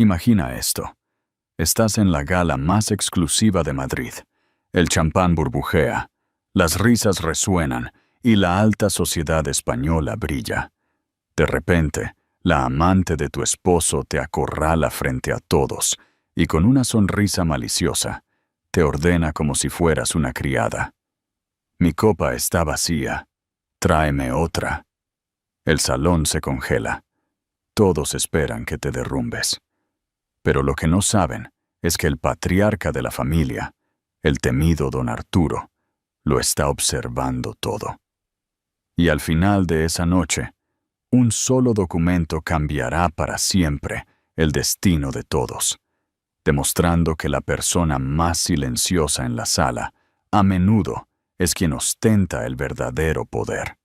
Imagina esto. Estás en la gala más exclusiva de Madrid. El champán burbujea, las risas resuenan y la alta sociedad española brilla. De repente, la amante de tu esposo te acorrala frente a todos y con una sonrisa maliciosa te ordena como si fueras una criada. Mi copa está vacía. Tráeme otra. El salón se congela. Todos esperan que te derrumbes. Pero lo que no saben es que el patriarca de la familia, el temido don Arturo, lo está observando todo. Y al final de esa noche, un solo documento cambiará para siempre el destino de todos, demostrando que la persona más silenciosa en la sala, a menudo, es quien ostenta el verdadero poder.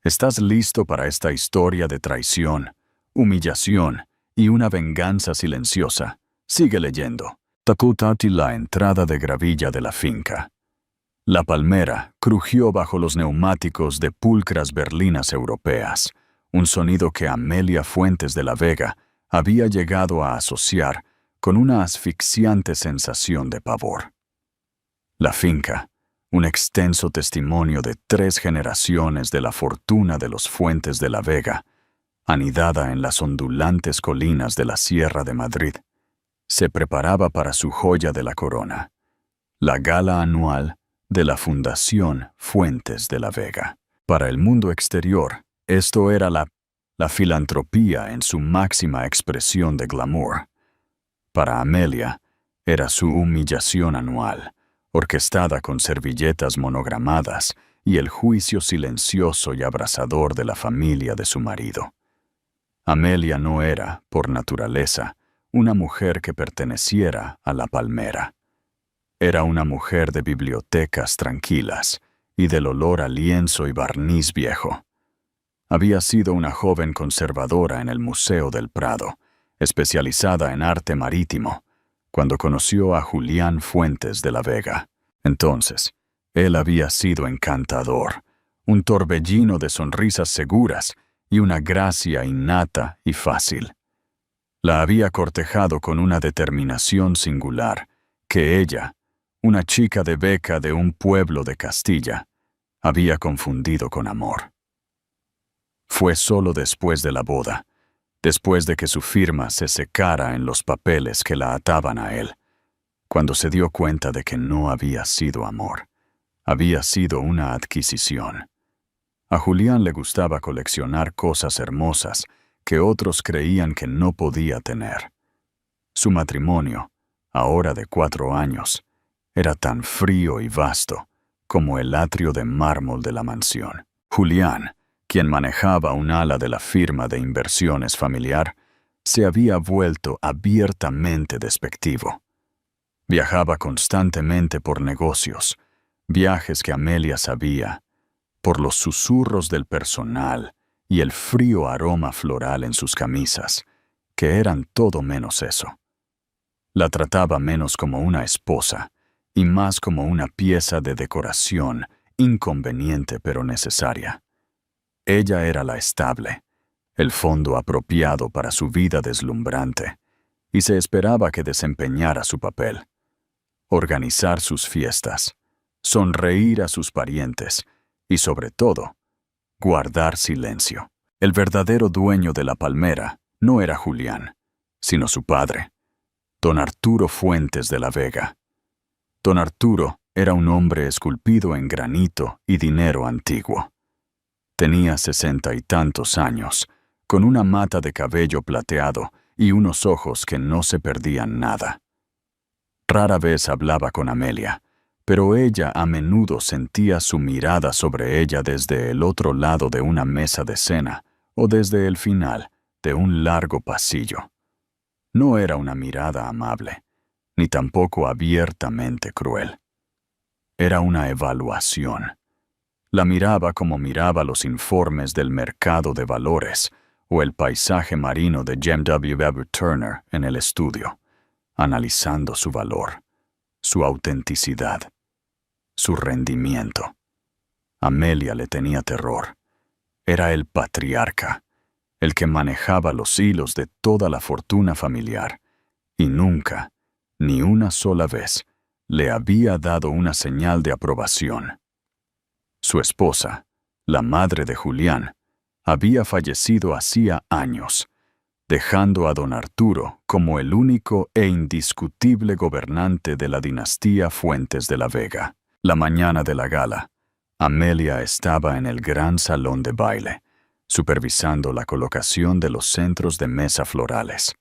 ¿Estás listo para esta historia de traición, humillación y una venganza silenciosa? Sigue leyendo. Tacutati la entrada de gravilla de la finca. La palmera crujió bajo los neumáticos de pulcras berlinas europeas, un sonido que Amelia Fuentes de la Vega había llegado a asociar con una asfixiante sensación de pavor. La finca, un extenso testimonio de 3 generaciones de la fortuna de los Fuentes de la Vega, anidada en las ondulantes colinas de la Sierra de Madrid, se preparaba para su joya de la corona, la gala anual de la Fundación Fuentes de la Vega. Para el mundo exterior, esto era la filantropía en su máxima expresión de glamour. Para Amelia, era su humillación anual, orquestada con servilletas monogramadas y el juicio silencioso y abrasador de la familia de su marido. Amelia no era, por naturaleza, una mujer que perteneciera a la palmera. Era una mujer de bibliotecas tranquilas y del olor a lienzo y barniz viejo. Había sido una joven conservadora en el Museo del Prado, especializada en arte marítimo, cuando conoció a Julián Fuentes de la Vega. Entonces, él había sido encantador, un torbellino de sonrisas seguras y una gracia innata y fácil. La había cortejado con una determinación singular que ella, una chica de beca de un pueblo de Castilla, había confundido con amor. Fue solo después de la boda, después de que su firma se secara en los papeles que la ataban a él, cuando se dio cuenta de que no había sido amor, había sido una adquisición. A Julián le gustaba coleccionar cosas hermosas que otros creían que no podía tener. Su matrimonio, ahora de 4 años, era tan frío y vasto como el atrio de mármol de la mansión. Julián, quien manejaba un ala de la firma de inversiones familiar, se había vuelto abiertamente despectivo. Viajaba constantemente por negocios, viajes que Amelia sabía, por los susurros del personal y el frío aroma floral en sus camisas, que eran todo menos eso. La trataba menos como una esposa y más como una pieza de decoración inconveniente pero necesaria. Ella era la estable, el fondo apropiado para su vida deslumbrante, y se esperaba que desempeñara su papel. Organizar sus fiestas, sonreír a sus parientes y, sobre todo, guardar silencio. El verdadero dueño de la palmera no era Julián, sino su padre, don Arturo Fuentes de la Vega. Don Arturo era un hombre esculpido en granito y dinero antiguo. Tenía 60 y tantos años, con una mata de cabello plateado y unos ojos que no se perdían nada. Rara vez hablaba con Amelia, pero ella a menudo sentía su mirada sobre ella desde el otro lado de una mesa de cena o desde el final de un largo pasillo. No era una mirada amable, ni tampoco abiertamente cruel. Era una evaluación. La miraba como miraba los informes del mercado de valores o el paisaje marino de James W. Turner en el estudio, analizando su valor, su autenticidad, su rendimiento. Amelia le tenía terror. Era el patriarca, el que manejaba los hilos de toda la fortuna familiar, y nunca, ni una sola vez, le había dado una señal de aprobación. Su esposa, la madre de Julián, había fallecido hacía años, dejando a don Arturo como el único e indiscutible gobernante de la dinastía Fuentes de la Vega. La mañana de la gala, Amelia estaba en el gran salón de baile, supervisando la colocación de los centros de mesa florales.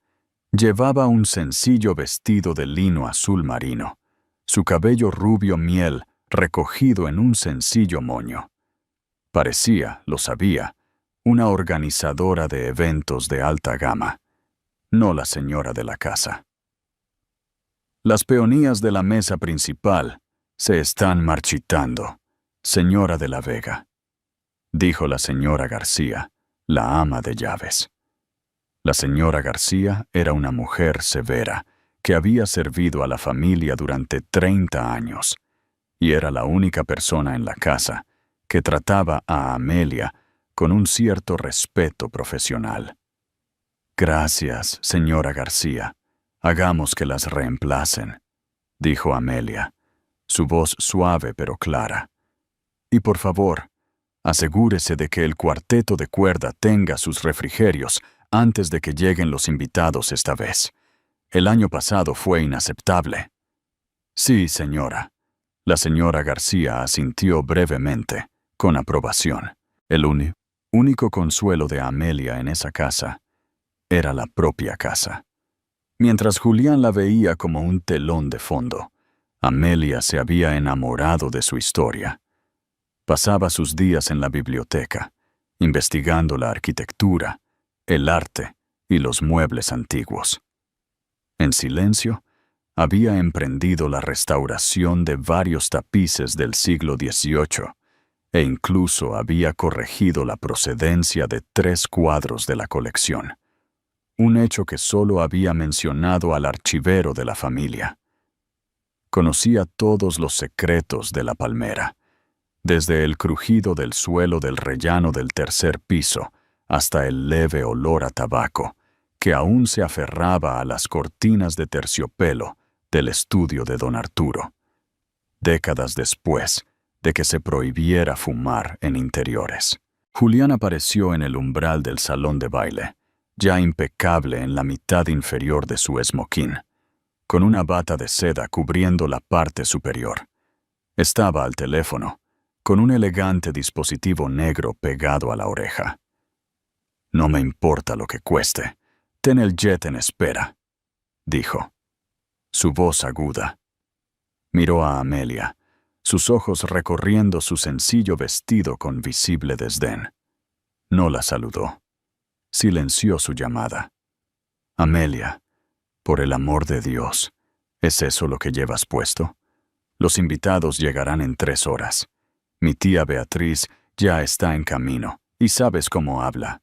Llevaba un sencillo vestido de lino azul marino, su cabello rubio miel recogido en un sencillo moño. Parecía, lo sabía, una organizadora de eventos de alta gama, no la señora de la casa. Las peonías de la mesa principal se están marchitando, señora de la Vega, dijo la señora García, la ama de llaves. La señora García era una mujer severa que había servido a la familia durante 30 años y era la única persona en la casa que trataba a Amelia con un cierto respeto profesional. Gracias, señora García. Hagamos que las reemplacen, dijo Amelia, su voz suave pero clara. Y por favor, asegúrese de que el cuarteto de cuerda tenga sus refrigerios antes de que lleguen los invitados esta vez. El año pasado fue inaceptable. Sí, señora. La señora García asintió brevemente, con aprobación. El único consuelo de Amelia en esa casa era la propia casa. Mientras Julián la veía como un telón de fondo, Amelia se había enamorado de su historia. Pasaba sus días en la biblioteca, investigando la arquitectura, el arte y los muebles antiguos. En silencio, había emprendido la restauración de varios tapices del siglo XVIII e incluso había corregido la procedencia de 3 cuadros de la colección, un hecho que solo había mencionado al archivero de la familia. Conocía todos los secretos de la palmera, desde el crujido del suelo del rellano del 3er piso hasta el leve olor a tabaco, que aún se aferraba a las cortinas de terciopelo del estudio de don Arturo, décadas después de que se prohibiera fumar en interiores. Julián apareció en el umbral del salón de baile, ya impecable en la mitad inferior de su esmoquín, con una bata de seda cubriendo la parte superior. Estaba al teléfono, con un elegante dispositivo negro pegado a la oreja. «No me importa lo que cueste. Ten el jet en espera», dijo. Su voz aguda. Miró a Amelia, sus ojos recorriendo su sencillo vestido con visible desdén. No la saludó. Silenció su llamada. «Amelia, por el amor de Dios, ¿es eso lo que llevas puesto? Los invitados llegarán en 3 horas. Mi tía Beatriz ya está en camino, y sabes cómo habla».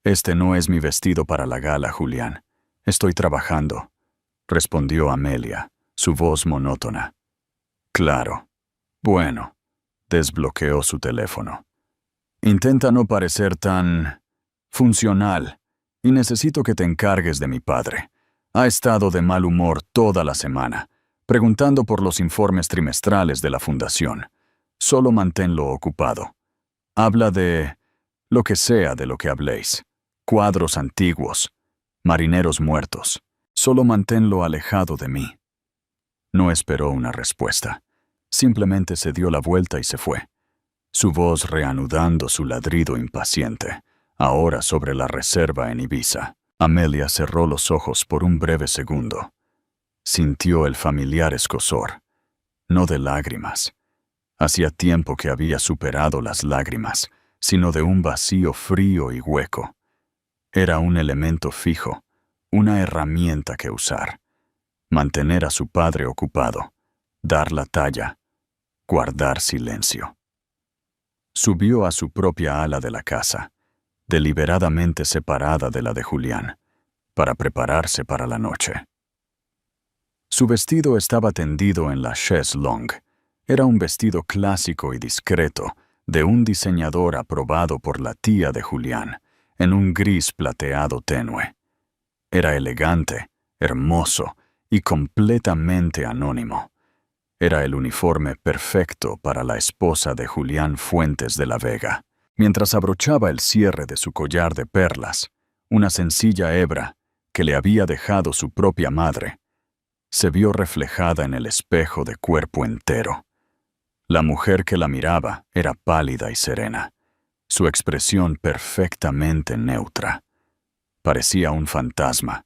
«Este no es mi vestido para la gala, Julián. Estoy trabajando», respondió Amelia, su voz monótona. «Claro. Bueno», desbloqueó su teléfono. «Intenta no parecer tan funcional, y necesito que te encargues de mi padre. Ha estado de mal humor toda la semana, preguntando por los informes trimestrales de la fundación. Solo manténlo ocupado. Habla de lo que sea de lo que habléis. Cuadros antiguos, marineros muertos. Solo manténlo alejado de mí». No esperó una respuesta. Simplemente se dio la vuelta y se fue, su voz reanudando su ladrido impaciente, ahora sobre la reserva en Ibiza. Amelia cerró los ojos por un breve segundo. Sintió el familiar escozor, no de lágrimas. Hacía tiempo que había superado las lágrimas, sino de un vacío frío y hueco. Era un elemento fijo, una herramienta que usar. Mantener a su padre ocupado, dar la talla, guardar silencio. Subió a su propia ala de la casa, deliberadamente separada de la de Julián, para prepararse para la noche. Su vestido estaba tendido en la chaise longue. Era un vestido clásico y discreto, de un diseñador aprobado por la tía de Julián, en un gris plateado tenue. Era elegante, hermoso y completamente anónimo. Era el uniforme perfecto para la esposa de Julián Fuentes de la Vega. Mientras abrochaba el cierre de su collar de perlas, una sencilla hebra que le había dejado su propia madre, se vio reflejada en el espejo de cuerpo entero. La mujer que la miraba era pálida y serena, su expresión perfectamente neutra. Parecía un fantasma,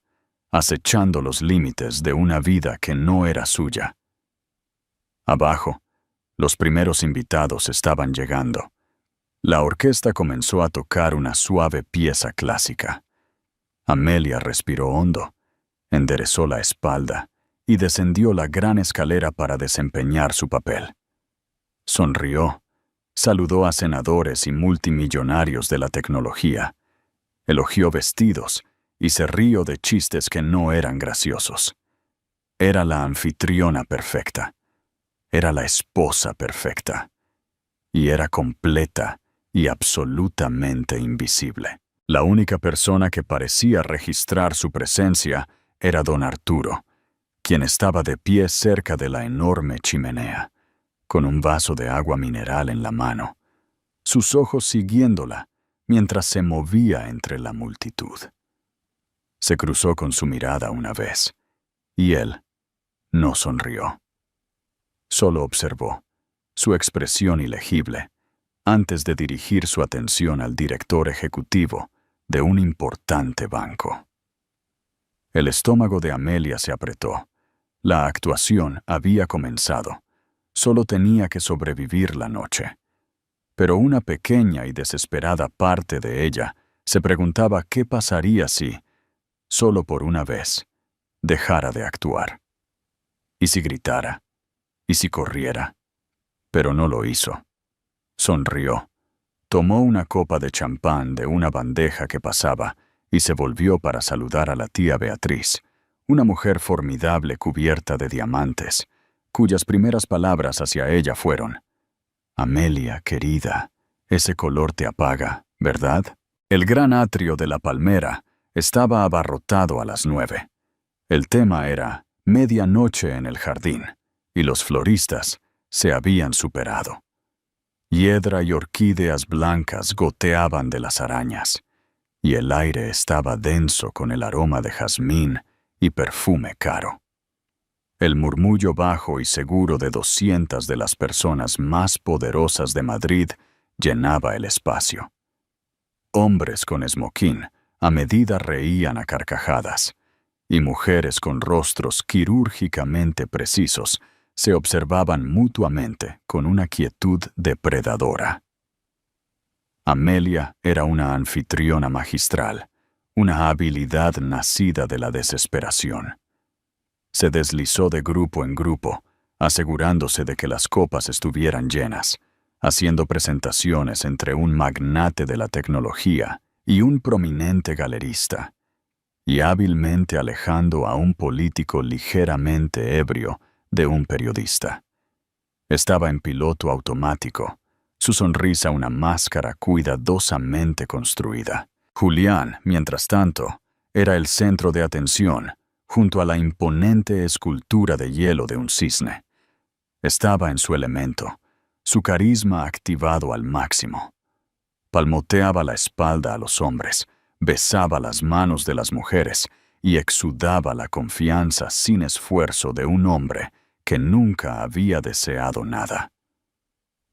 acechando los límites de una vida que no era suya. Abajo, los primeros invitados estaban llegando. La orquesta comenzó a tocar una suave pieza clásica. Amelia respiró hondo, enderezó la espalda y descendió la gran escalera para desempeñar su papel. Sonrió, saludó a senadores y multimillonarios de la tecnología, elogió vestidos y se rió de chistes que no eran graciosos. Era la anfitriona perfecta, era la esposa perfecta, y era completa y absolutamente invisible. La única persona que parecía registrar su presencia era don Arturo, quien estaba de pie cerca de la enorme chimenea, con un vaso de agua mineral en la mano, sus ojos siguiéndola mientras se movía entre la multitud. Se cruzó con su mirada una vez, y él no sonrió. Solo observó, su expresión ilegible, antes de dirigir su atención al director ejecutivo de un importante banco. El estómago de Amelia se apretó. La actuación había comenzado. Solo tenía que sobrevivir la noche. Pero una pequeña y desesperada parte de ella se preguntaba qué pasaría si, solo por una vez, dejara de actuar. ¿Y si gritara? ¿Y si corriera? Pero no lo hizo. Sonrió. Tomó una copa de champán de una bandeja que pasaba y se volvió para saludar a la tía Beatriz, una mujer formidable cubierta de diamantes, cuyas primeras palabras hacia ella fueron: «Amelia, querida, ese color te apaga, ¿verdad?». El gran atrio de la Palmera estaba abarrotado a las 9. El tema era Medianoche en el jardín, y los floristas se habían superado. Hiedra y orquídeas blancas goteaban de las arañas, y el aire estaba denso con el aroma de jazmín y perfume caro. El murmullo bajo y seguro de 200 de las personas más poderosas de Madrid llenaba el espacio. Hombres con esmoquín a medida reían a carcajadas, y mujeres con rostros quirúrgicamente precisos se observaban mutuamente con una quietud depredadora. Amelia era una anfitriona magistral, una habilidad nacida de la desesperación. Se deslizó de grupo en grupo, asegurándose de que las copas estuvieran llenas, haciendo presentaciones entre un magnate de la tecnología y un prominente galerista, y hábilmente alejando a un político ligeramente ebrio de un periodista. Estaba en piloto automático, su sonrisa una máscara cuidadosamente construida. Julián, mientras tanto, era el centro de atención, junto a la imponente escultura de hielo de un cisne. Estaba en su elemento, su carisma activado al máximo. Palmoteaba la espalda a los hombres, besaba las manos de las mujeres y exudaba la confianza sin esfuerzo de un hombre que nunca había deseado nada.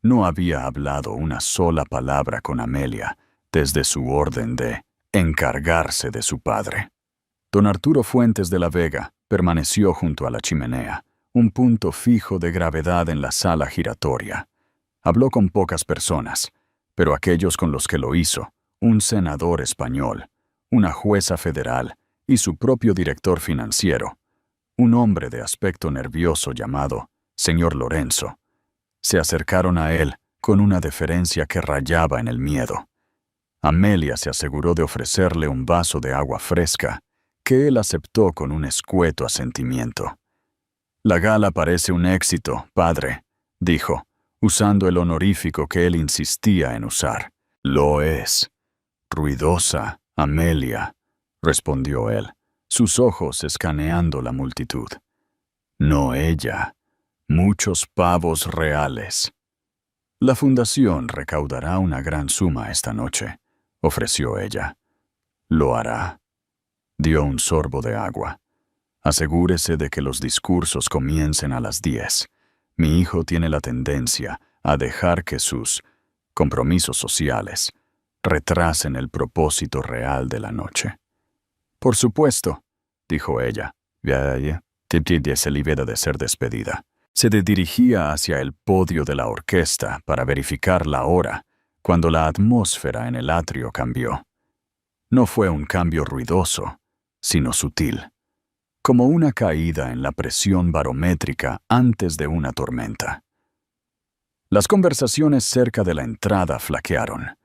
No había hablado una sola palabra con Amelia desde su orden de encargarse de su padre. Don Arturo Fuentes de la Vega permaneció junto a la chimenea, un punto fijo de gravedad en la sala giratoria. Habló con pocas personas, pero aquellos con los que lo hizo, un senador español, una jueza federal y su propio director financiero, un hombre de aspecto nervioso llamado señor Lorenzo, se acercaron a él con una deferencia que rayaba en el miedo. Amelia se aseguró de ofrecerle un vaso de agua fresca, que él aceptó con un escueto asentimiento. «La gala parece un éxito, padre», dijo, usando el honorífico que él insistía en usar. «Lo es», Ruidosa, Amelia, respondió él, sus ojos escaneando la multitud. No ella, muchos pavos reales. La fundación recaudará una gran suma esta noche, ofreció ella. Lo hará. Dio un sorbo de agua. Asegúrese de que los discursos comiencen a las 10. Mi hijo tiene la tendencia a dejar que sus compromisos sociales retrasen el propósito real de la noche. Por supuesto, dijo ella. Se libera de ser despedida. Se dirigía hacia el podio de la orquesta para verificar la hora, cuando la atmósfera en el atrio cambió. No fue un cambio ruidoso, sino sutil, como una caída en la presión barométrica antes de una tormenta. Las conversaciones cerca de la entrada flaquearon,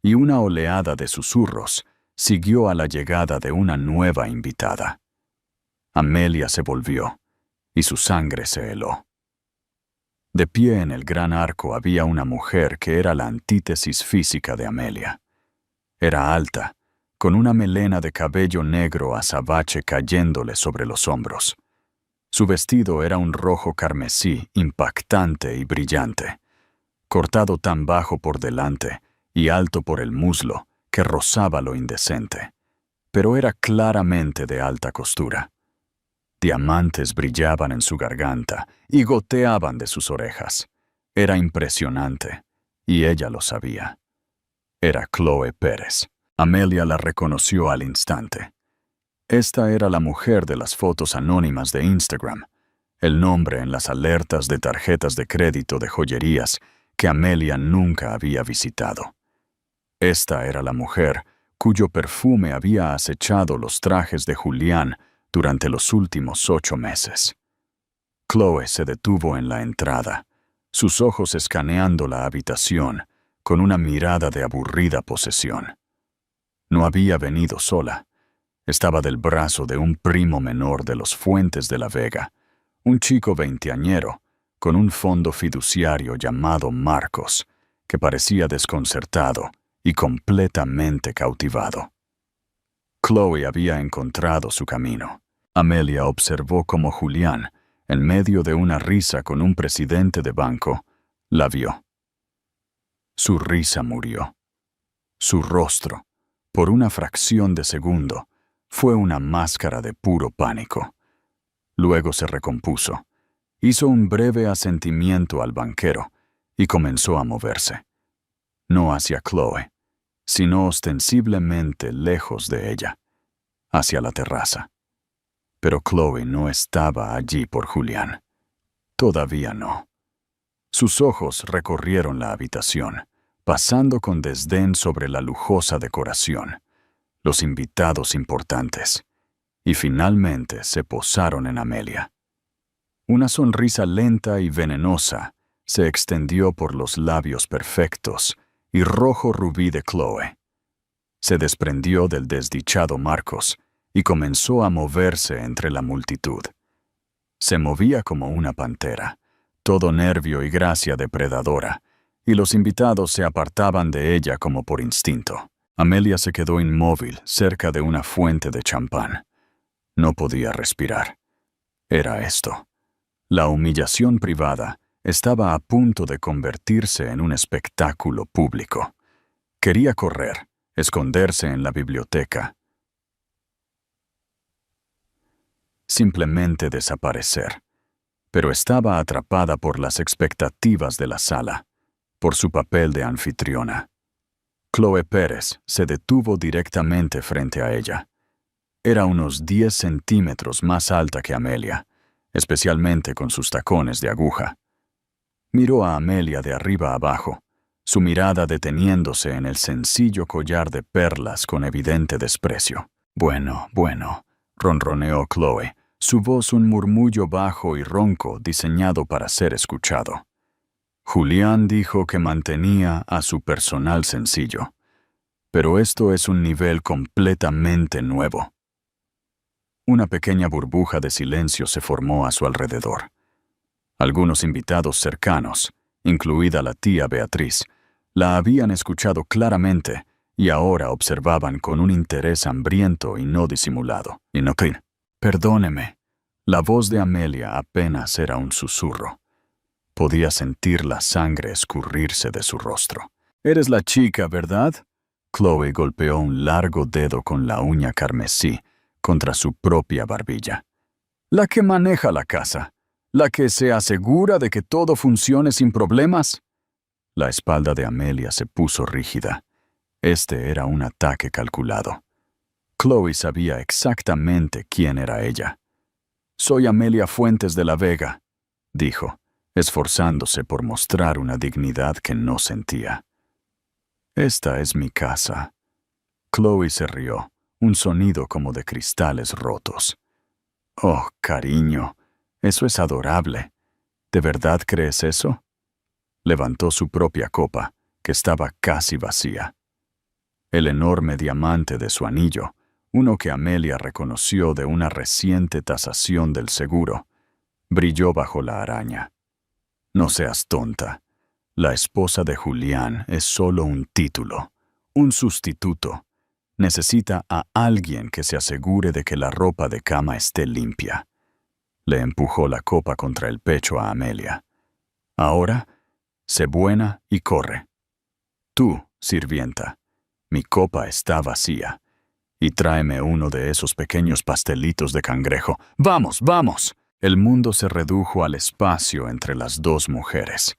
y una oleada de susurros siguió a la llegada de una nueva invitada. Amelia se volvió, y su sangre se heló. De pie en el gran arco había una mujer que era la antítesis física de Amelia. Era alta, con una melena de cabello negro azabache cayéndole sobre los hombros. Su vestido era un rojo carmesí impactante y brillante, cortado tan bajo por delante y alto por el muslo que rozaba lo indecente, pero era claramente de alta costura. Diamantes brillaban en su garganta y goteaban de sus orejas. Era impresionante, y ella lo sabía. Era Chloe Pérez. Amelia la reconoció al instante. Esta era la mujer de las fotos anónimas de Instagram, el nombre en las alertas de tarjetas de crédito de joyerías que Amelia nunca había visitado. Esta era la mujer cuyo perfume había acechado los trajes de Julián durante los últimos 8 meses. Chloe se detuvo en la entrada, sus ojos escaneando la habitación con una mirada de aburrida posesión. No había venido sola. Estaba del brazo de un primo menor de los Fuentes de la Vega, un chico veinteañero con un fondo fiduciario llamado Marcos, que parecía desconcertado y completamente cautivado. Chloe había encontrado su camino. Amelia observó cómo Julián, en medio de una risa con un presidente de banco, la vio. Su risa murió. Su rostro, por una fracción de segundo, fue una máscara de puro pánico. Luego se recompuso, hizo un breve asentimiento al banquero y comenzó a moverse. No hacia Chloe, sino ostensiblemente lejos de ella, hacia la terraza. Pero Chloe no estaba allí por Julián. Todavía no. Sus ojos recorrieron la habitación, pasando con desdén sobre la lujosa decoración, los invitados importantes, y finalmente se posaron en Amelia. Una sonrisa lenta y venenosa se extendió por los labios perfectos y rojo rubí de Chloe. Se desprendió del desdichado Marcos y comenzó a moverse entre la multitud. Se movía como una pantera, todo nervio y gracia depredadora, y los invitados se apartaban de ella como por instinto. Amelia se quedó inmóvil cerca de una fuente de champán. No podía respirar. Era esto. La humillación privada estaba a punto de convertirse en un espectáculo público. Quería correr, esconderse en la biblioteca. Simplemente desaparecer. Pero estaba atrapada por las expectativas de la sala, por su papel de anfitriona. Chloe Pérez se detuvo directamente frente a ella. Era unos 10 centímetros más alta que Amelia, especialmente con sus tacones de aguja. Miró a Amelia de arriba abajo, su mirada deteniéndose en el sencillo collar de perlas con evidente desprecio. Bueno, ronroneó Chloe, su voz un murmullo bajo y ronco diseñado para ser escuchado. Julián dijo que mantenía a su personal sencillo, pero esto es un nivel completamente nuevo. Una pequeña burbuja de silencio se formó a su alrededor. Algunos invitados cercanos, incluida la tía Beatriz, la habían escuchado claramente y ahora observaban con un interés hambriento y no disimulado. Perdóneme. La voz de Amelia apenas era un susurro. Podía sentir la sangre escurrirse de su rostro. «Eres la chica, ¿verdad?» Chloe golpeó un largo dedo con la uña carmesí contra su propia barbilla. «La que maneja la casa. La que se asegura de que todo funcione sin problemas». La espalda de Amelia se puso rígida. Este era un ataque calculado. Chloe sabía exactamente quién era ella. «Soy Amelia Fuentes de la Vega», dijo, esforzándose por mostrar una dignidad que no sentía. «Esta es mi casa». Chloe se rió, un sonido como de cristales rotos. «Oh, cariño, eso es adorable. ¿De verdad crees eso?» Levantó su propia copa, que estaba casi vacía. El enorme diamante de su anillo, uno que Amelia reconoció de una reciente tasación del seguro, brilló bajo la araña. «No seas tonta. La esposa de Julián es solo un título, un sustituto. Necesita a alguien que se asegure de que la ropa de cama esté limpia». Le empujó la copa contra el pecho a Amelia. «Ahora, sé buena y corre. Tú, sirvienta, mi copa está vacía. Y tráeme uno de esos pequeños pastelitos de cangrejo. ¡Vamos, vamos!» El mundo se redujo al espacio entre las dos mujeres.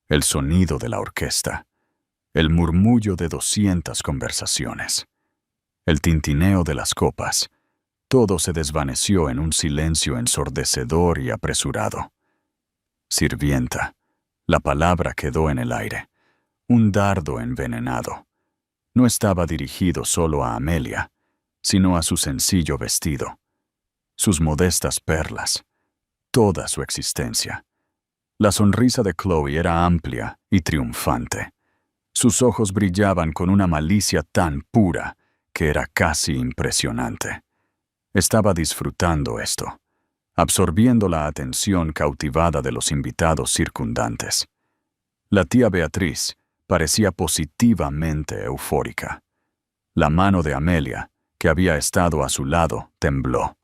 El sonido de la orquesta. El murmullo de 200 conversaciones. El tintineo de las copas. Todo se desvaneció en un silencio ensordecedor y apresurado. Sirvienta. La palabra quedó en el aire. Un dardo envenenado. No estaba dirigido solo a Amelia, sino a su sencillo vestido, sus modestas perlas, toda su existencia. La sonrisa de Chloe era amplia y triunfante. Sus ojos brillaban con una malicia tan pura que era casi impresionante. Estaba disfrutando esto, absorbiendo la atención cautivada de los invitados circundantes. La tía Beatriz parecía positivamente eufórica. La mano de Amelia, que había estado a su lado, tembló.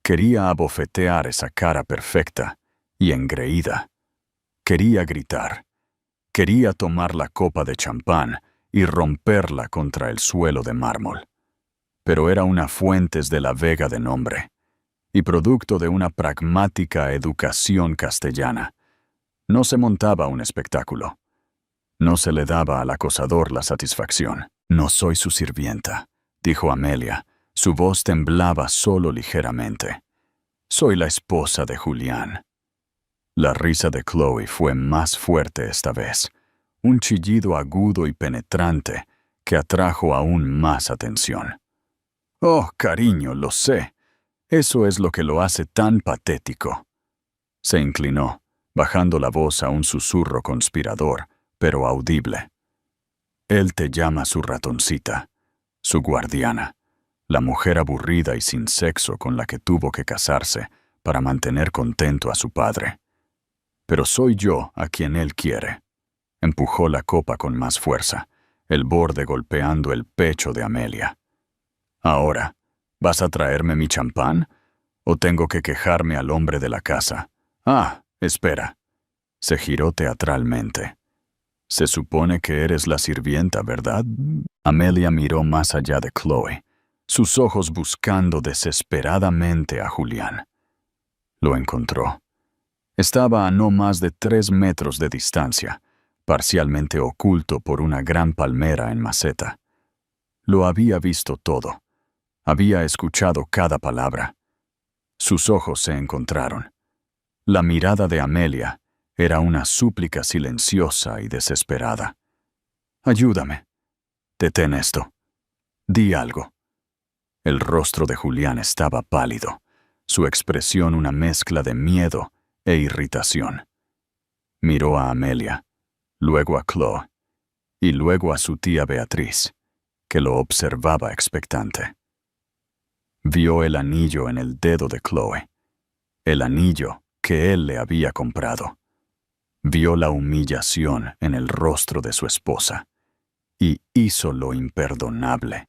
Quería abofetear esa cara perfecta y engreída. Quería gritar. Quería tomar la copa de champán y romperla contra el suelo de mármol. Pero era una Fuentes de la Vega de nombre, y producto de una pragmática educación castellana. No se montaba un espectáculo. No se le daba al acosador la satisfacción. «No soy su sirvienta», dijo Amelia. Su voz temblaba solo ligeramente. «Soy la esposa de Julián». La risa de Chloe fue más fuerte esta vez, un chillido agudo y penetrante que atrajo aún más atención. «Oh, cariño, lo sé. Eso es lo que lo hace tan patético». Se inclinó, bajando la voz a un susurro conspirador, pero audible. «Él te llama su ratoncita, su guardiana, la mujer aburrida y sin sexo con la que tuvo que casarse para mantener contento a su padre. Pero soy yo a quien él quiere». Empujó la copa con más fuerza, el borde golpeando el pecho de Amelia. «Ahora, ¿vas a traerme mi champán? ¿O tengo que quejarme al hombre de la casa? Ah, espera». Se giró teatralmente. «Se supone que eres la sirvienta, ¿verdad?» Amelia miró más allá de Chloe, sus ojos buscando desesperadamente a Julián. Lo encontró. Estaba a no más de 3 metros de distancia, parcialmente oculto por una gran palmera en maceta. Lo había visto todo. Había escuchado cada palabra. Sus ojos se encontraron. La mirada de Amelia era una súplica silenciosa y desesperada. «Ayúdame. Detén esto. Di algo». El rostro de Julián estaba pálido, su expresión una mezcla de miedo e irritación. Miró a Amelia, luego a Chloe, y luego a su tía Beatriz, que lo observaba expectante. Vio el anillo en el dedo de Chloe, el anillo que él le había comprado. Vio la humillación en el rostro de su esposa, y hizo lo imperdonable.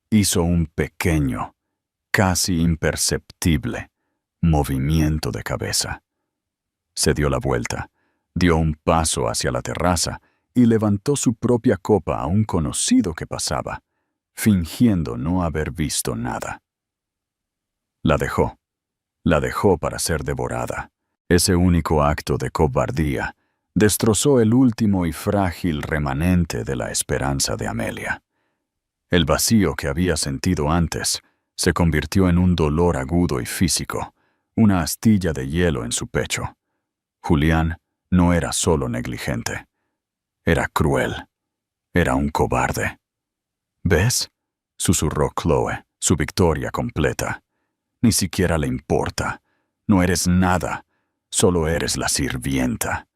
Hizo un pequeño, casi imperceptible, movimiento de cabeza. Se dio la vuelta, dio un paso hacia la terraza y levantó su propia copa a un conocido que pasaba, fingiendo no haber visto nada. La dejó para ser devorada. Ese único acto de cobardía destrozó el último y frágil remanente de la esperanza de Amelia. El vacío que había sentido antes se convirtió en un dolor agudo y físico, una astilla de hielo en su pecho. Julián no era solo negligente, era cruel, era un cobarde. ¿Ves?, susurró Chloe, su victoria completa. Ni siquiera le importa. No eres nada, solo eres la sirvienta.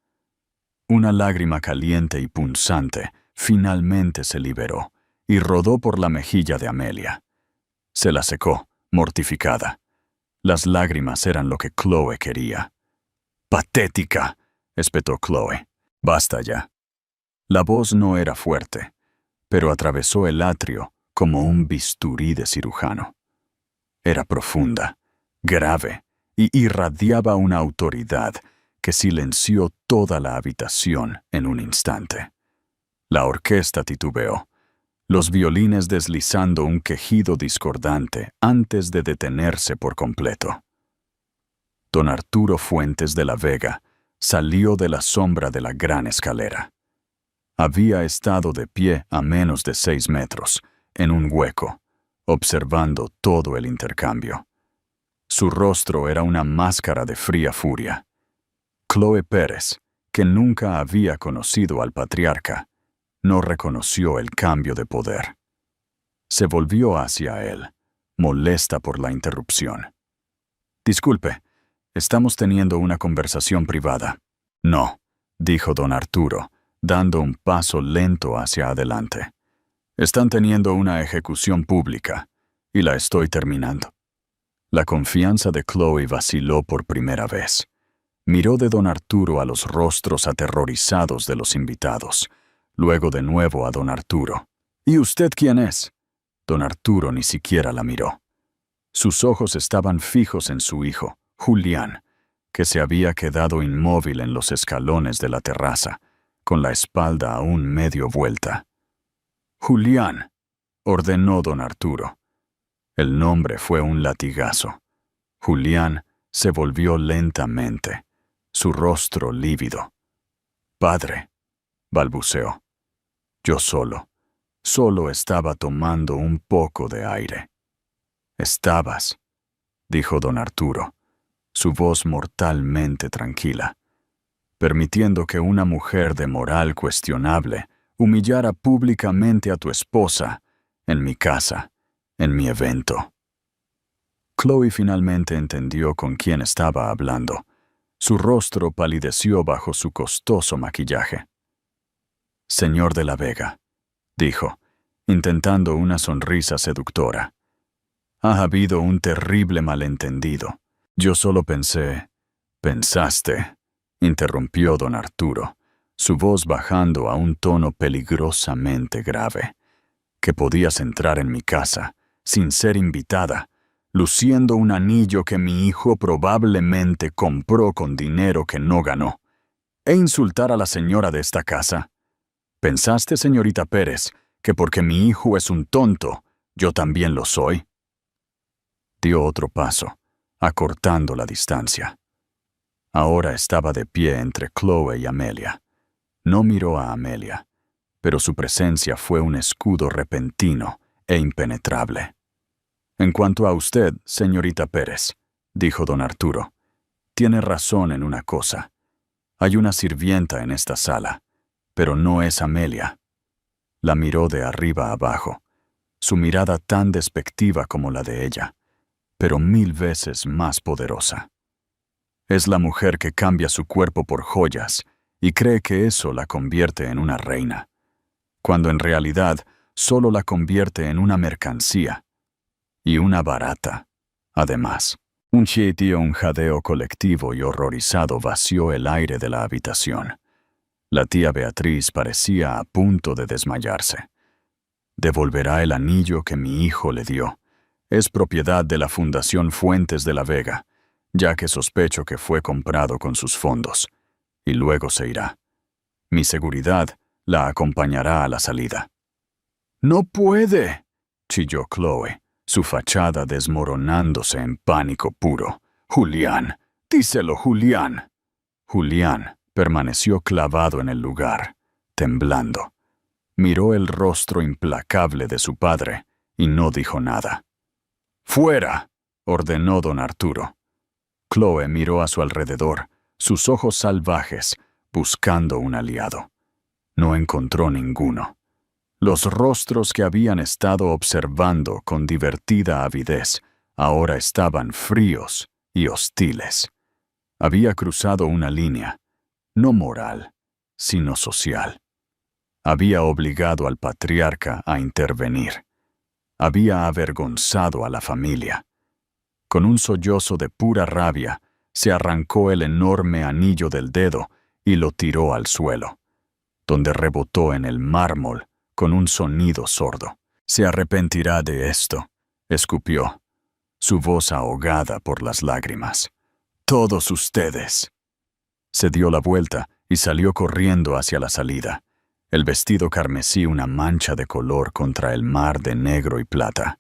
Una lágrima caliente y punzante finalmente se liberó y rodó por la mejilla de Amelia. Se la secó, mortificada. Las lágrimas eran lo que Chloe quería. «¡Patética!», espetó Chloe. «Basta ya». La voz no era fuerte, pero atravesó el atrio como un bisturí de cirujano. Era profunda, grave y irradiaba una autoridad que silenció toda la habitación en un instante. La orquesta titubeó, los violines deslizando un quejido discordante antes de detenerse por completo. Don Arturo Fuentes de la Vega salió de la sombra de la gran escalera. Había estado de pie a menos de 6 metros, en un hueco, observando todo el intercambio. Su rostro era una máscara de fría furia. Chloe Pérez, que nunca había conocido al patriarca, no reconoció el cambio de poder. Se volvió hacia él, molesta por la interrupción. «Disculpe, estamos teniendo una conversación privada». «No», dijo don Arturo, dando un paso lento hacia adelante. «Están teniendo una ejecución pública, y la estoy terminando». La confianza de Chloe vaciló por primera vez. Miró de don Arturo a los rostros aterrorizados de los invitados, luego de nuevo a don Arturo. «¿Y usted quién es?». Don Arturo ni siquiera la miró. Sus ojos estaban fijos en su hijo, Julián, que se había quedado inmóvil en los escalones de la terraza, con la espalda aún medio vuelta. «Julián», ordenó don Arturo. El nombre fue un latigazo. Julián se volvió lentamente, su rostro lívido. «Padre», balbuceó. «Yo solo estaba tomando un poco de aire». «Estabas», dijo don Arturo, su voz mortalmente tranquila, «permitiendo que una mujer de moral cuestionable humillara públicamente a tu esposa, en mi casa, en mi evento». Chloe finalmente entendió con quién estaba hablando. Su rostro palideció bajo su costoso maquillaje. «Señor de la Vega», dijo, intentando una sonrisa seductora. «Ha habido un terrible malentendido. Yo solo pensé». «Pensaste», interrumpió don Arturo, su voz bajando a un tono peligrosamente grave, «que podías entrar en mi casa, sin ser invitada, luciendo un anillo que mi hijo probablemente compró con dinero que no ganó, e insultar a la señora de esta casa. ¿Pensaste, señorita Pérez, que porque mi hijo es un tonto, yo también lo soy?» Dio otro paso, acortando la distancia. Ahora estaba de pie entre Chloe y Amelia. No miró a Amelia, pero su presencia fue un escudo repentino e impenetrable. «En cuanto a usted, señorita Pérez», dijo don Arturo, «tiene razón en una cosa. Hay una sirvienta en esta sala, pero no es Amelia». La miró de arriba abajo, su mirada tan despectiva como la de ella, pero 1000 veces más poderosa. «Es la mujer que cambia su cuerpo por joyas y cree que eso la convierte en una reina, cuando en realidad solo la convierte en una mercancía, y una barata, además». Un chirrido, un jadeo colectivo y horrorizado vació el aire de la habitación. La tía Beatriz parecía a punto de desmayarse. «Devolverá el anillo que mi hijo le dio. Es propiedad de la Fundación Fuentes de la Vega, ya que sospecho que fue comprado con sus fondos, y luego se irá. Mi seguridad la acompañará a la salida». «¡No puede!», chilló Chloe, su fachada desmoronándose en pánico puro. «Julián, díselo, Julián». Julián permaneció clavado en el lugar, temblando. Miró el rostro implacable de su padre y no dijo nada. «¡Fuera!», ordenó don Arturo. Chloe miró a su alrededor, sus ojos salvajes, buscando un aliado. No encontró ninguno. Los rostros que habían estado observando con divertida avidez ahora estaban fríos y hostiles. Había cruzado una línea, no moral, sino social. Había obligado al patriarca a intervenir. Había avergonzado a la familia. Con un sollozo de pura rabia, se arrancó el enorme anillo del dedo y lo tiró al suelo, donde rebotó en el mármol con un sonido sordo. «Se arrepentirá de esto», escupió, su voz ahogada por las lágrimas. «Todos ustedes». Se dio la vuelta y salió corriendo hacia la salida, el vestido carmesí una mancha de color contra el mar de negro y plata.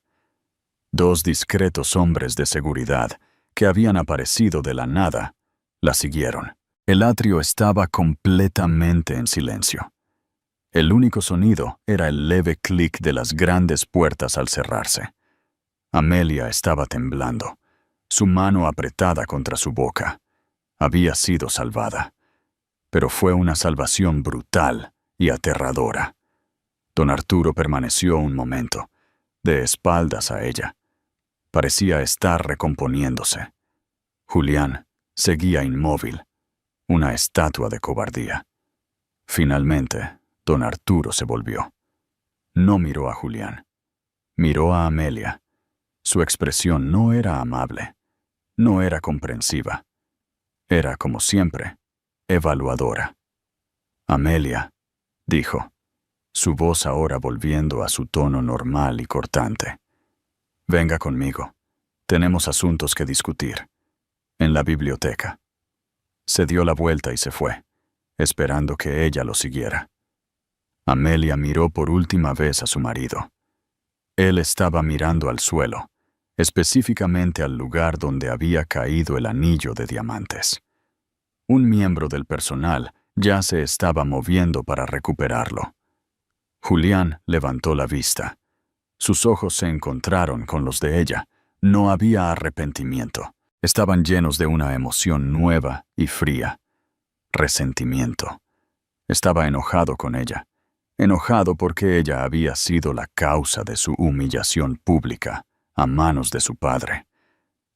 Dos discretos hombres de seguridad, que habían aparecido de la nada, la siguieron. El atrio estaba completamente en silencio. El único sonido era el leve clic de las grandes puertas al cerrarse. Amelia estaba temblando, su mano apretada contra su boca. Había sido salvada, pero fue una salvación brutal y aterradora. Don Arturo permaneció un momento, de espaldas a ella. Parecía estar recomponiéndose. Julián seguía inmóvil, una estatua de cobardía. Finalmente, don Arturo se volvió. No miró a Julián. Miró a Amelia. Su expresión no era amable, no era comprensiva. Era, como siempre, evaluadora. «Amelia», dijo, su voz ahora volviendo a su tono normal y cortante. «Venga conmigo. Tenemos asuntos que discutir. En la biblioteca». Se dio la vuelta y se fue, esperando que ella lo siguiera. Amelia miró por última vez a su marido. Él estaba mirando al suelo, específicamente al lugar donde había caído el anillo de diamantes. Un miembro del personal ya se estaba moviendo para recuperarlo. Julián levantó la vista. Sus ojos se encontraron con los de ella. No había arrepentimiento. Estaban llenos de una emoción nueva y fría. Resentimiento. Estaba enojado con ella. Enojado porque ella había sido la causa de su humillación pública a manos de su padre.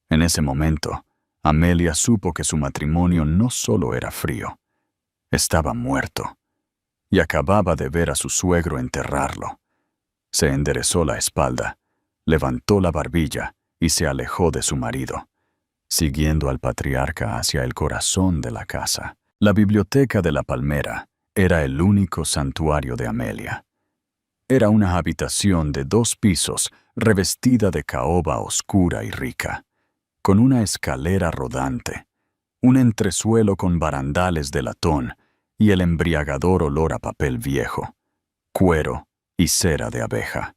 En ese momento, Amelia supo que su matrimonio no solo era frío, estaba muerto, y acababa de ver a su suegro enterrarlo. Se enderezó la espalda, levantó la barbilla y se alejó de su marido, siguiendo al patriarca hacia el corazón de la casa. La biblioteca de la Palmera era el único santuario de Amelia. Era una habitación de 2 pisos revestida de caoba oscura y rica, con una escalera rodante, un entresuelo con barandales de latón y el embriagador olor a papel viejo, cuero y cera de abeja.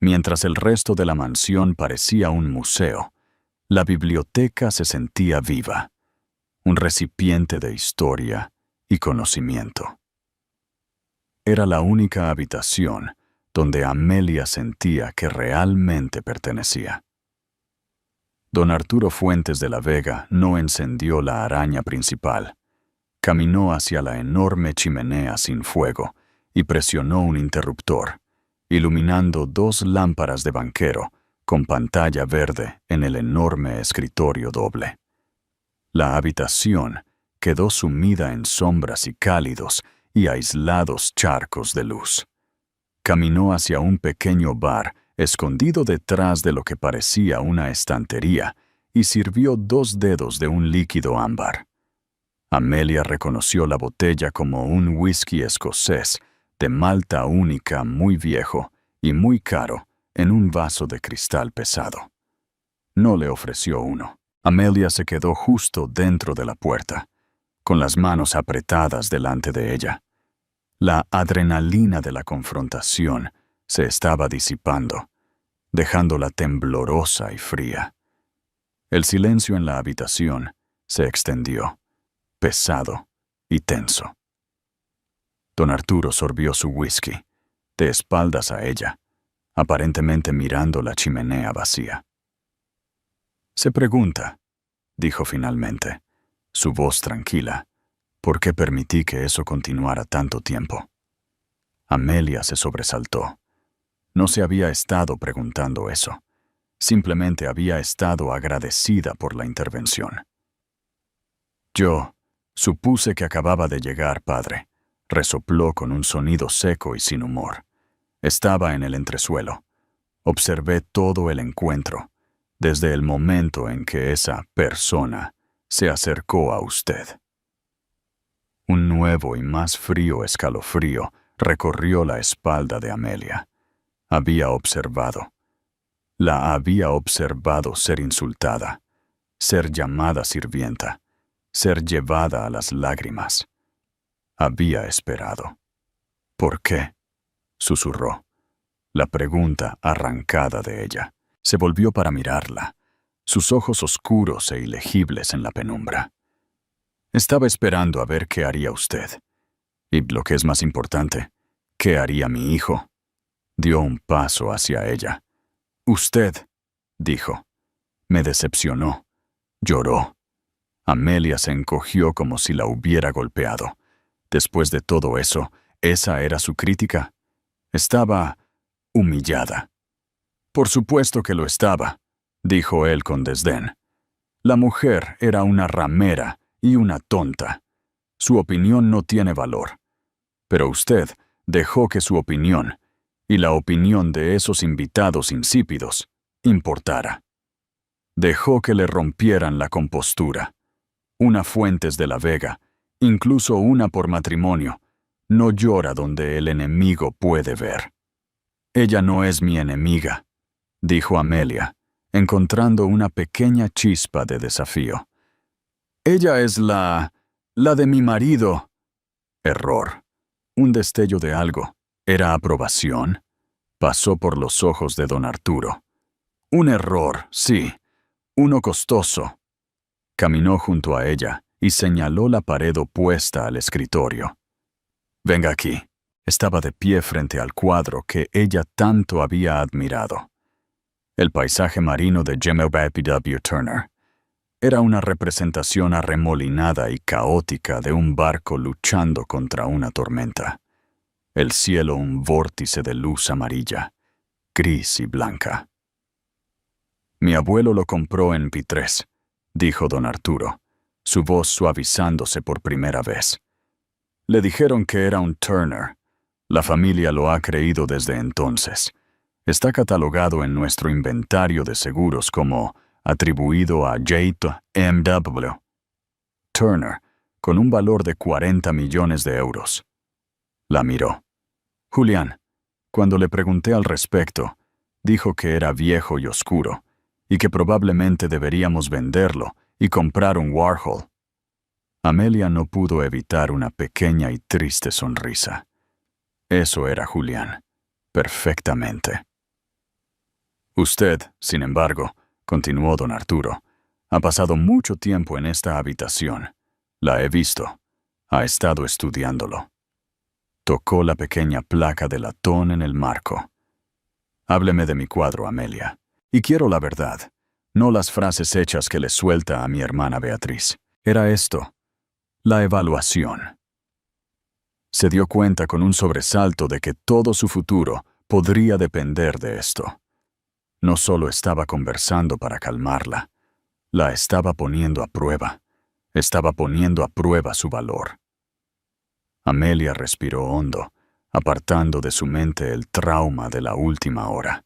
Mientras el resto de la mansión parecía un museo, la biblioteca se sentía viva, un recipiente de historia y conocimiento. Era la única habitación donde Amelia sentía que realmente pertenecía. Don Arturo Fuentes de la Vega no encendió la araña principal. Caminó hacia la enorme chimenea sin fuego y presionó un interruptor, iluminando 2 lámparas de banquero con pantalla verde en el enorme escritorio doble. La habitación quedó sumida en sombras y cálidos y aislados charcos de luz. Caminó hacia un pequeño bar escondido detrás de lo que parecía una estantería y sirvió 2 dedos de un líquido ámbar. Amelia reconoció la botella como un whisky escocés de malta única muy viejo y muy caro en un vaso de cristal pesado. No le ofreció uno. Amelia se quedó justo dentro de la puerta, con las manos apretadas delante de ella. La adrenalina de la confrontación se estaba disipando, dejándola temblorosa y fría. El silencio en la habitación se extendió, pesado y tenso. Don Arturo sorbió su whisky, de espaldas a ella, aparentemente mirando la chimenea vacía. Se pregunta, dijo finalmente, su voz tranquila, ¿por qué permití que eso continuara tanto tiempo? Amelia se sobresaltó. No se había estado preguntando eso. Simplemente había estado agradecida por la intervención. Yo supuse que acababa de llegar, padre, resopló con un sonido seco y sin humor. Estaba en el entresuelo. Observé todo el encuentro, desde el momento en que esa persona se acercó a usted. Un nuevo y más frío escalofrío recorrió la espalda de Amelia. La había observado ser insultada, ser llamada sirvienta, ser llevada a las lágrimas. Había esperado. ¿Por qué?, susurró, la pregunta arrancada de ella. Se volvió para mirarla, sus ojos oscuros e ilegibles en la penumbra. Estaba esperando a ver qué haría usted. Y lo que es más importante, ¿qué haría mi hijo? Dio un paso hacia ella. Usted, dijo. Me decepcionó. Lloró. Amelia se encogió como si la hubiera golpeado. Después de todo eso, ¿esa era su crítica? Estaba humillada. Por supuesto que lo estaba, dijo él con desdén. La mujer era una ramera y una tonta. Su opinión no tiene valor. Pero usted dejó que su opinión, y la opinión de esos invitados insípidos, importara. Dejó que le rompieran la compostura. Una Fuentes de la Vega, incluso una por matrimonio, no llora donde el enemigo puede ver. Ella no es mi enemiga, dijo Amelia, encontrando una pequeña chispa de desafío. Ella es la de mi marido. Error. Un destello de algo. ¿Era aprobación? Pasó por los ojos de don Arturo. Un error, sí. Uno costoso. Caminó junto a ella y señaló la pared opuesta al escritorio. Venga aquí. Estaba de pie frente al cuadro que ella tanto había admirado. El paisaje marino de James W. Turner. Era una representación arremolinada y caótica de un barco luchando contra una tormenta. El cielo un vórtice de luz amarilla, gris y blanca. Mi abuelo lo compró en Vitrés, dijo don Arturo, su voz suavizándose por primera vez. Le dijeron que era un Turner. La familia lo ha creído desde entonces. Está catalogado en nuestro inventario de seguros como atribuido a J.M.W. Turner, con un valor de 40 millones de euros. La miró. Julián, cuando le pregunté al respecto, dijo que era viejo y oscuro, y que probablemente deberíamos venderlo y comprar un Warhol. Amelia no pudo evitar una pequeña y triste sonrisa. Eso era Julián, perfectamente. Usted, sin embargo, continuó don Arturo, ha pasado mucho tiempo en esta habitación. La he visto. Ha estado estudiándolo. Tocó la pequeña placa de latón en el marco. Hábleme de mi cuadro, Amelia. Y quiero la verdad, no las frases hechas que le suelta a mi hermana Beatriz. Era esto, la evaluación. Se dio cuenta con un sobresalto de que todo su futuro podría depender de esto. No solo estaba conversando para calmarla, la estaba poniendo a prueba. Estaba poniendo a prueba su valor. Amelia respiró hondo, apartando de su mente el trauma de la última hora.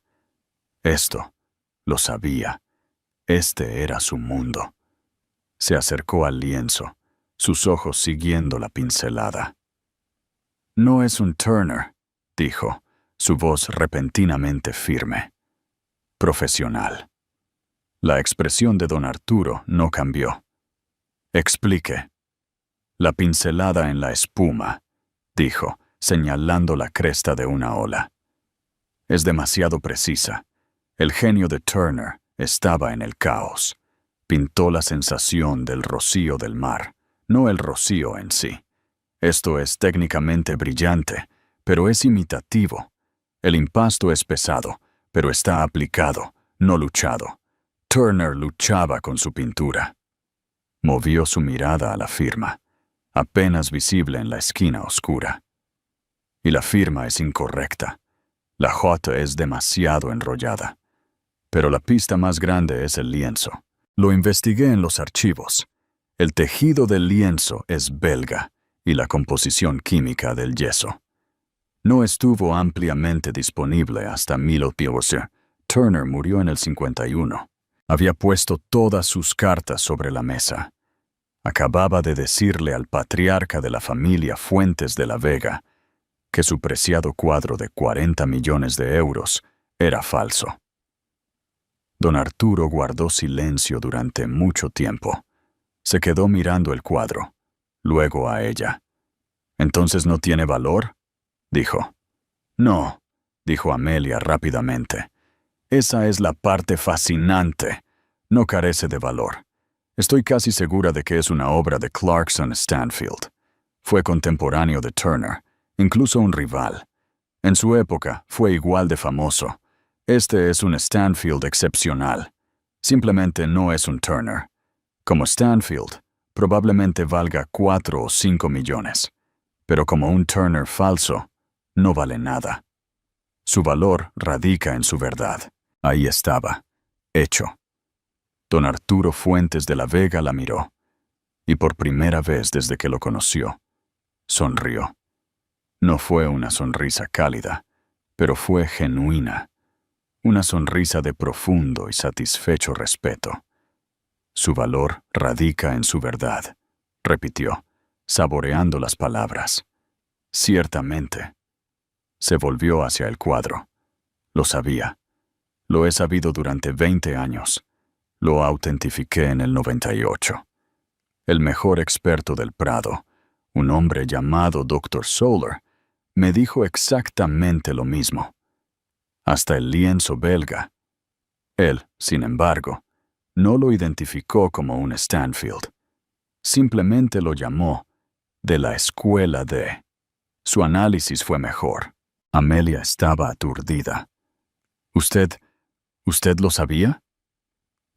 Esto, lo sabía. Este era su mundo. Se acercó al lienzo. sus ojos siguiendo la pincelada. «No es un Turner», dijo, su voz repentinamente firme. «Profesional». La expresión de don Arturo no cambió. «Explique». «La pincelada en la espuma», dijo, señalando la cresta de una ola. «Es demasiado precisa. El genio de Turner estaba en el caos. Pintó la sensación del rocío del mar, no el rocío en sí. Esto es técnicamente brillante, pero es imitativo. El impasto es pesado, pero está aplicado, no luchado. Turner luchaba con su pintura». Movió su mirada a la firma, apenas visible en la esquina oscura. «Y la firma es incorrecta. La J es demasiado enrollada. Pero la pista más grande es el lienzo. Lo investigué en los archivos. El tejido del lienzo es belga y la composición química del yeso. No estuvo ampliamente disponible hasta 1800. Turner murió en el 51. Había puesto todas sus cartas sobre la mesa. Acababa de decirle al patriarca de la familia Fuentes de la Vega que su preciado cuadro de 40 millones de euros era falso. Don Arturo guardó silencio durante mucho tiempo. Se quedó mirando el cuadro, luego a ella. «¿Entonces no tiene valor?», dijo. «No», dijo Amelia rápidamente. «Esa es la parte fascinante. No carece de valor. Estoy casi segura de que es una obra de Clarkson Stanfield. Fue contemporáneo de Turner, incluso un rival. En su época fue igual de famoso. Este es un Stanfield excepcional. Simplemente no es un Turner. Como Stanfield, probablemente valga 4 o 5 millones. Pero como un Turner falso, no vale nada. Su valor radica en su verdad». Ahí estaba, hecho. Don Arturo Fuentes de la Vega la miró, y por primera vez desde que lo conoció, sonrió. No fue una sonrisa cálida, pero fue genuina, una sonrisa de profundo y satisfecho respeto. «Su valor radica en su verdad», repitió, saboreando las palabras. «Ciertamente». Se volvió hacia el cuadro. «Lo sabía. Lo he sabido durante 20 años. Lo autentifiqué en el 98. El mejor experto del Prado, un hombre llamado Dr. Soler, me dijo exactamente lo mismo. Hasta el lienzo belga. Él, sin embargo, no lo identificó como un Stanfield. Simplemente lo llamó de la escuela de. Su análisis fue mejor». Amelia estaba aturdida. ¿Usted lo sabía?»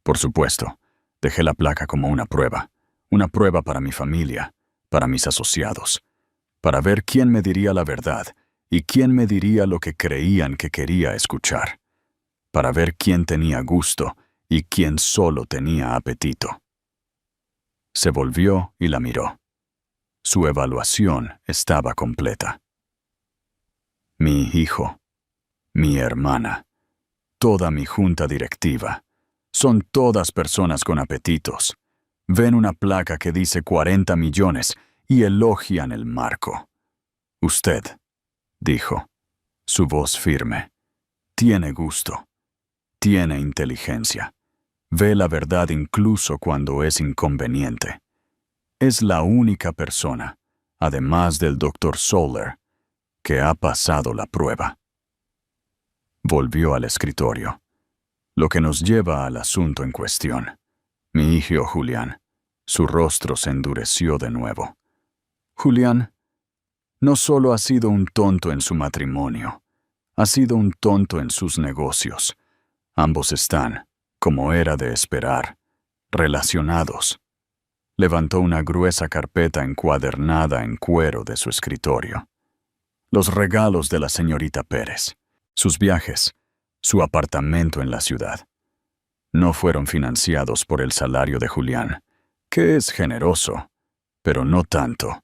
«Por supuesto. Dejé la placa como una prueba para mi familia, para mis asociados, para ver quién me diría la verdad y quién me diría lo que creían que quería escuchar, para ver quién tenía gusto y quién solo tenía apetito». Se volvió y la miró. Su evaluación estaba completa. «Mi hijo, mi hermana, toda mi junta directiva, son todas personas con apetitos. Ven una placa que dice 40 millones y elogian el marco. Usted», dijo, su voz firme, «tiene gusto, tiene inteligencia, ve la verdad incluso cuando es inconveniente. Es la única persona, además del Dr. Soler, que ha pasado la prueba». Volvió al escritorio, lo que nos lleva al asunto en cuestión. Mi hijo Julián, su rostro se endureció de nuevo. Julián no solo ha sido un tonto en su matrimonio, ha sido un tonto en sus negocios. Ambos están, como era de esperar, relacionados. Levantó una gruesa carpeta encuadernada en cuero de su escritorio. Los regalos de la señorita Pérez, sus viajes, su apartamento en la ciudad, no fueron financiados por el salario de Julián, que es generoso, pero no tanto.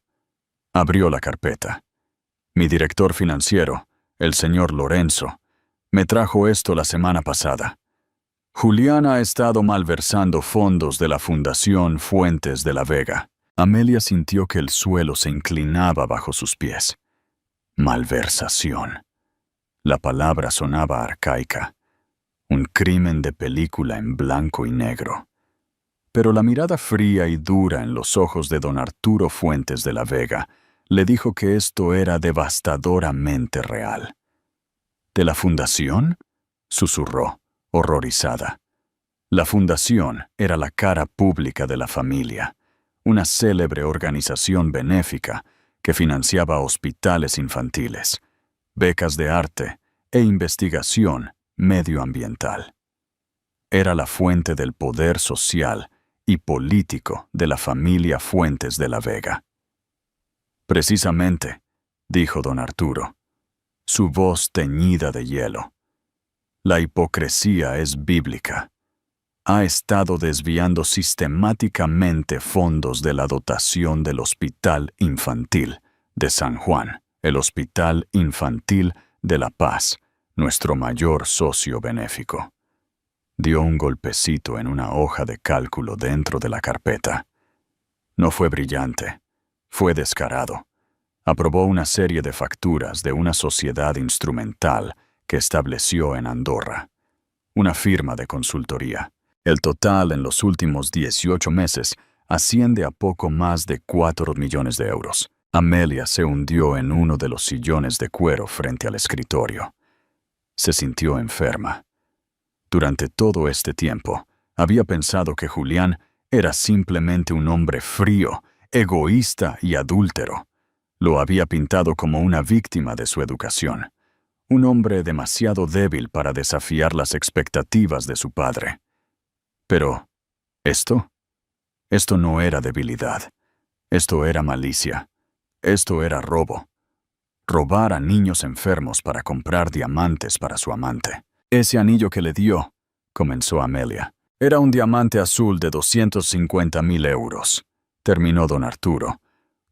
Abrió la carpeta. Mi director financiero, el señor Lorenzo, me trajo esto la semana pasada. Julián ha estado malversando fondos de la Fundación Fuentes de la Vega. Amelia sintió que el suelo se inclinaba bajo sus pies. Malversación. La palabra sonaba arcaica. Un crimen de película en blanco y negro. Pero la mirada fría y dura en los ojos de don Arturo Fuentes de la Vega le dijo que esto era devastadoramente real. ¿De la fundación?, susurró, horrorizada. La fundación era la cara pública de la familia, una célebre organización benéfica que financiaba hospitales infantiles, becas de arte e investigación medioambiental. Era la fuente del poder social y político de la familia Fuentes de la Vega. Precisamente, dijo don Arturo, su voz teñida de hielo. La hipocresía es bíblica. Ha estado desviando sistemáticamente fondos de la dotación del Hospital Infantil de San Juan, el Hospital Infantil de La Paz, nuestro mayor socio benéfico. Dio un golpecito en una hoja de cálculo dentro de la carpeta. No fue brillante, fue descarado. Aprobó una serie de facturas de una sociedad instrumental que estableció en Andorra, una firma de consultoría. El total en los últimos 18 meses asciende a poco más de 4 millones de euros. Amelia se hundió en uno de los sillones de cuero frente al escritorio. Se sintió enferma. Durante todo este tiempo, había pensado que Julián era simplemente un hombre frío, egoísta y adúltero. Lo había pintado como una víctima de su educación. Un hombre demasiado débil para desafiar las expectativas de su padre. Pero, ¿esto no era debilidad. Esto era malicia. Esto era robo. Robar a niños enfermos para comprar diamantes para su amante. Ese anillo que le dio, comenzó Amelia, era un diamante azul de 250.000 euros, terminó don Arturo,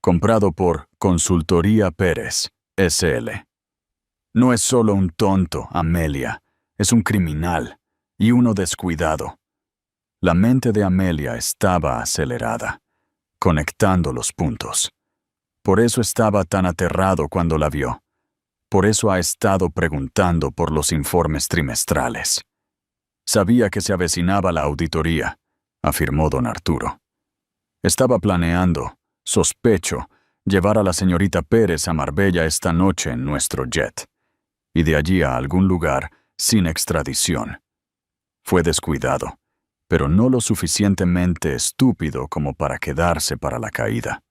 comprado por Consultoría Pérez, S.L. No es solo un tonto, Amelia, es un criminal y uno descuidado. La mente de Amelia estaba acelerada, conectando los puntos. Por eso estaba tan aterrado cuando la vio. Por eso ha estado preguntando por los informes trimestrales. Sabía que se avecinaba la auditoría, afirmó don Arturo. Estaba planeando, sospecho, llevar a la señorita Pérez a Marbella esta noche en nuestro jet, y de allí a algún lugar sin extradición. Fue descuidado, pero no lo suficientemente estúpido como para quedarse para la caída.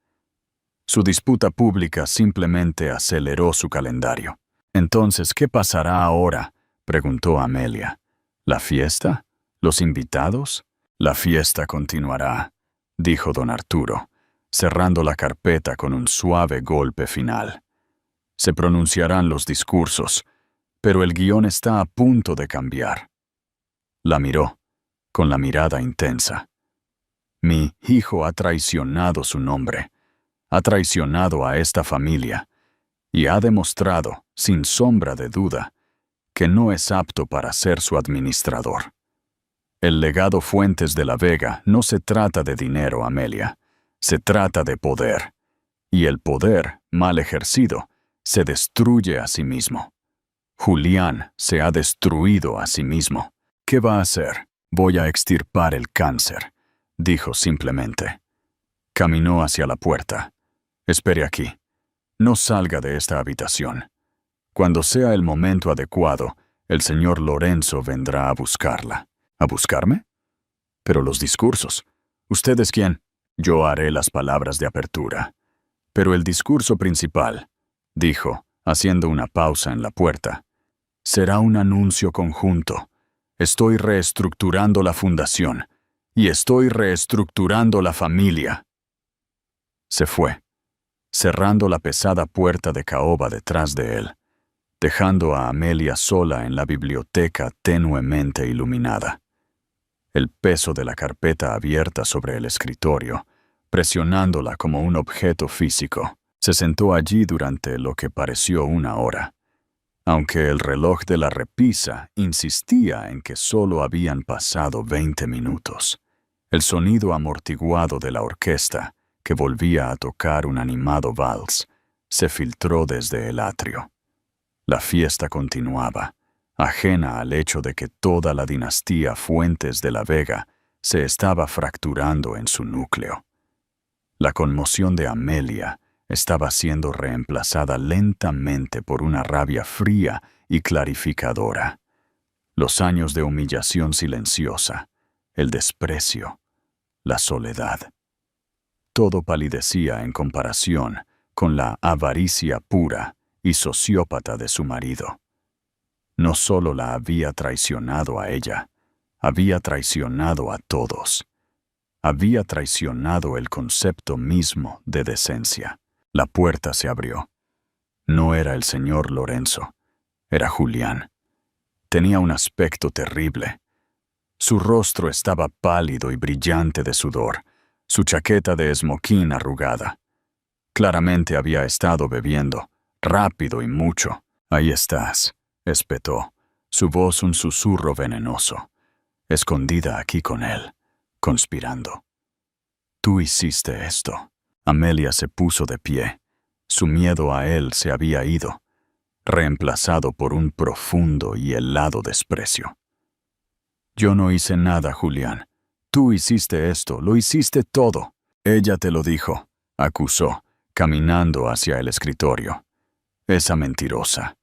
Su disputa pública simplemente aceleró su calendario. Entonces, ¿qué pasará ahora?, preguntó Amelia. ¿La fiesta? ¿Los invitados? La fiesta continuará, dijo don Arturo, cerrando la carpeta con un suave golpe final. Se pronunciarán los discursos, pero el guión está a punto de cambiar. La miró, con la mirada intensa. Mi hijo ha traicionado su nombre, ha traicionado a esta familia, y ha demostrado, sin sombra de duda, que no es apto para ser su administrador. El legado Fuentes de la Vega no se trata de dinero, Amelia, se trata de poder, y el poder, mal ejercido, se destruye a sí mismo. Julián se ha destruido a sí mismo. ¿Qué va a hacer? Voy a extirpar el cáncer, dijo simplemente. Caminó hacia la puerta. Espere aquí. No salga de esta habitación. Cuando sea el momento adecuado, el señor Lorenzo vendrá a buscarla. ¿A buscarme? Pero los discursos. ¿Usted es quién? Yo haré las palabras de apertura. Pero el discurso principal, dijo, haciendo una pausa en la puerta, será un anuncio conjunto. Estoy reestructurando la fundación y estoy reestructurando la familia. Se fue, cerrando la pesada puerta de caoba detrás de él, dejando a Amelia sola en la biblioteca tenuemente iluminada. El peso de la carpeta abierta sobre el escritorio, presionándola como un objeto físico, se sentó allí durante lo que pareció una hora. Aunque el reloj de la repisa insistía en que solo habían pasado 20 minutos. El sonido amortiguado de la orquesta que volvía a tocar un animado vals, se filtró desde el atrio. La fiesta continuaba, ajena al hecho de que toda la dinastía Fuentes de la Vega se estaba fracturando en su núcleo. La conmoción de Amelia estaba siendo reemplazada lentamente por una rabia fría y clarificadora. Los años de humillación silenciosa, el desprecio, la soledad. Todo palidecía en comparación con la avaricia pura y sociópata de su marido. No solo la había traicionado a ella, había traicionado a todos. Había traicionado el concepto mismo de decencia. La puerta se abrió. No era el señor Lorenzo, era Julián. Tenía un aspecto terrible. Su rostro estaba pálido y brillante de sudor, su chaqueta de esmoquín arrugada. Claramente había estado bebiendo, rápido y mucho. «Ahí estás», espetó, su voz un susurro venenoso. «Escondida aquí con él, conspirando. Tú hiciste esto». Amelia se puso de pie. Su miedo a él se había ido, reemplazado por un profundo y helado desprecio. «Yo no hice nada, Julián. Tú hiciste esto, lo hiciste todo». «Ella te lo dijo», acusó, caminando hacia el escritorio. «Esa mentirosa.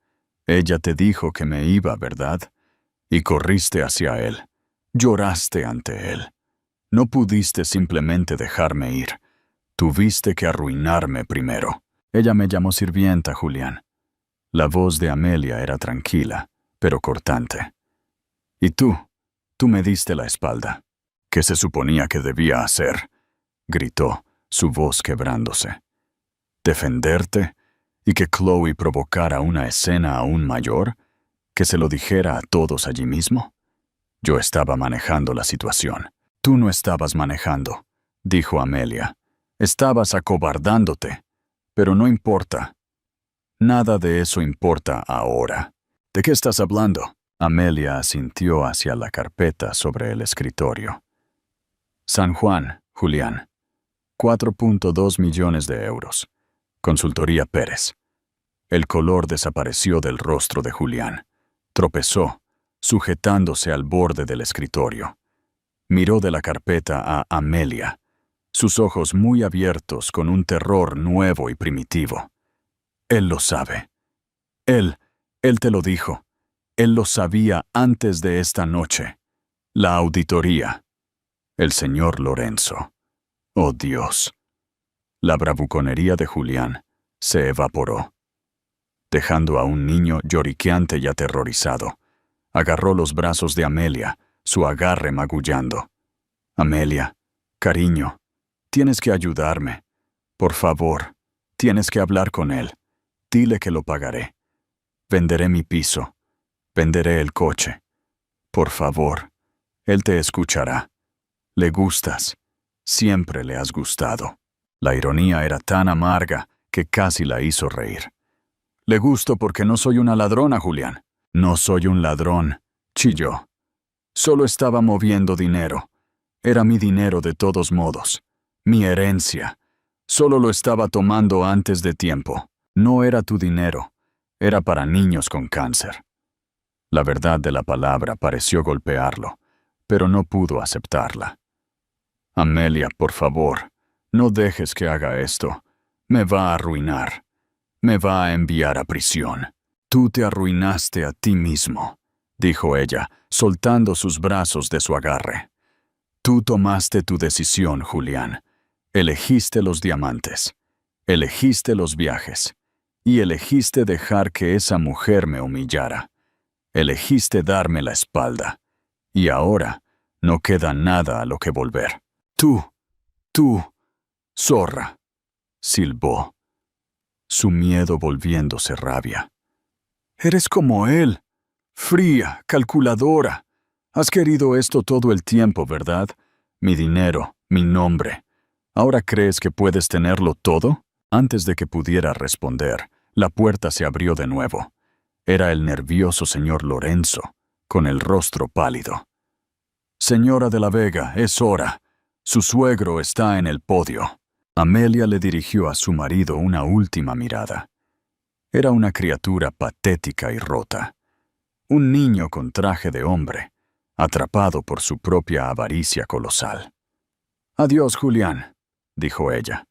Ella te dijo que me iba, ¿verdad? Y corriste hacia él. Lloraste ante él. No pudiste simplemente dejarme ir. Tuviste que arruinarme primero». «Ella me llamó sirvienta, Julián». La voz de Amelia era tranquila, pero cortante. «¿Y tú? Tú me diste la espalda». «¿Qué se suponía que debía hacer?», gritó, su voz quebrándose. «¿Defenderte? ¿Y que Chloe provocara una escena aún mayor? ¿Que se lo dijera a todos allí mismo? Yo estaba manejando la situación». «Tú no estabas manejando», dijo Amelia. «Estabas acobardándote. Pero no importa. Nada de eso importa ahora». «¿De qué estás hablando?». Amelia asintió hacia la carpeta sobre el escritorio. «San Juan, Julián. 4.2 millones de euros. Consultoría Pérez». El color desapareció del rostro de Julián. Tropezó, sujetándose al borde del escritorio. Miró de la carpeta a Amelia, sus ojos muy abiertos con un terror nuevo y primitivo. «Él lo sabe. Él te lo dijo. Él lo sabía antes de esta noche. La auditoría. El señor Lorenzo. Oh Dios». La bravuconería de Julián se evaporó. Dejando a un niño lloriqueante y aterrorizado, agarró los brazos de Amelia, su agarre magullando. «Amelia, cariño, tienes que ayudarme. Por favor, tienes que hablar con él. Dile que lo pagaré. Venderé mi piso. Venderé el coche. Por favor, él te escuchará. Le gustas. Siempre le has gustado». La ironía era tan amarga que casi la hizo reír. «Le gusto porque no soy una ladrona, Julián». «No soy un ladrón», chilló. «Solo estaba moviendo dinero. Era mi dinero de todos modos. Mi herencia. Solo lo estaba tomando antes de tiempo. No era tu dinero. Era para niños con cáncer». La verdad de la palabra pareció golpearlo, pero no pudo aceptarla. «Amelia, por favor, no dejes que haga esto. Me va a arruinar. Me va a enviar a prisión». «Tú te arruinaste a ti mismo», dijo ella, soltando sus brazos de su agarre. «Tú tomaste tu decisión, Julián. Elegiste los diamantes. Elegiste los viajes. Y elegiste dejar que esa mujer me humillara. Elegiste darme la espalda. Y ahora no queda nada a lo que volver. Tú, zorra», silbó, su miedo volviéndose rabia. «Eres como él, fría, calculadora. Has querido esto todo el tiempo, ¿verdad? Mi dinero, mi nombre. ¿Ahora crees que puedes tenerlo todo?» Antes de que pudiera responder, la puerta se abrió de nuevo. Era el nervioso señor Lorenzo, con el rostro pálido. «Señora de la Vega, es hora. Su suegro está en el podio». Amelia le dirigió a su marido una última mirada. Era una criatura patética y rota. Un niño con traje de hombre, atrapado por su propia avaricia colosal. «Adiós, Julián», dijo ella.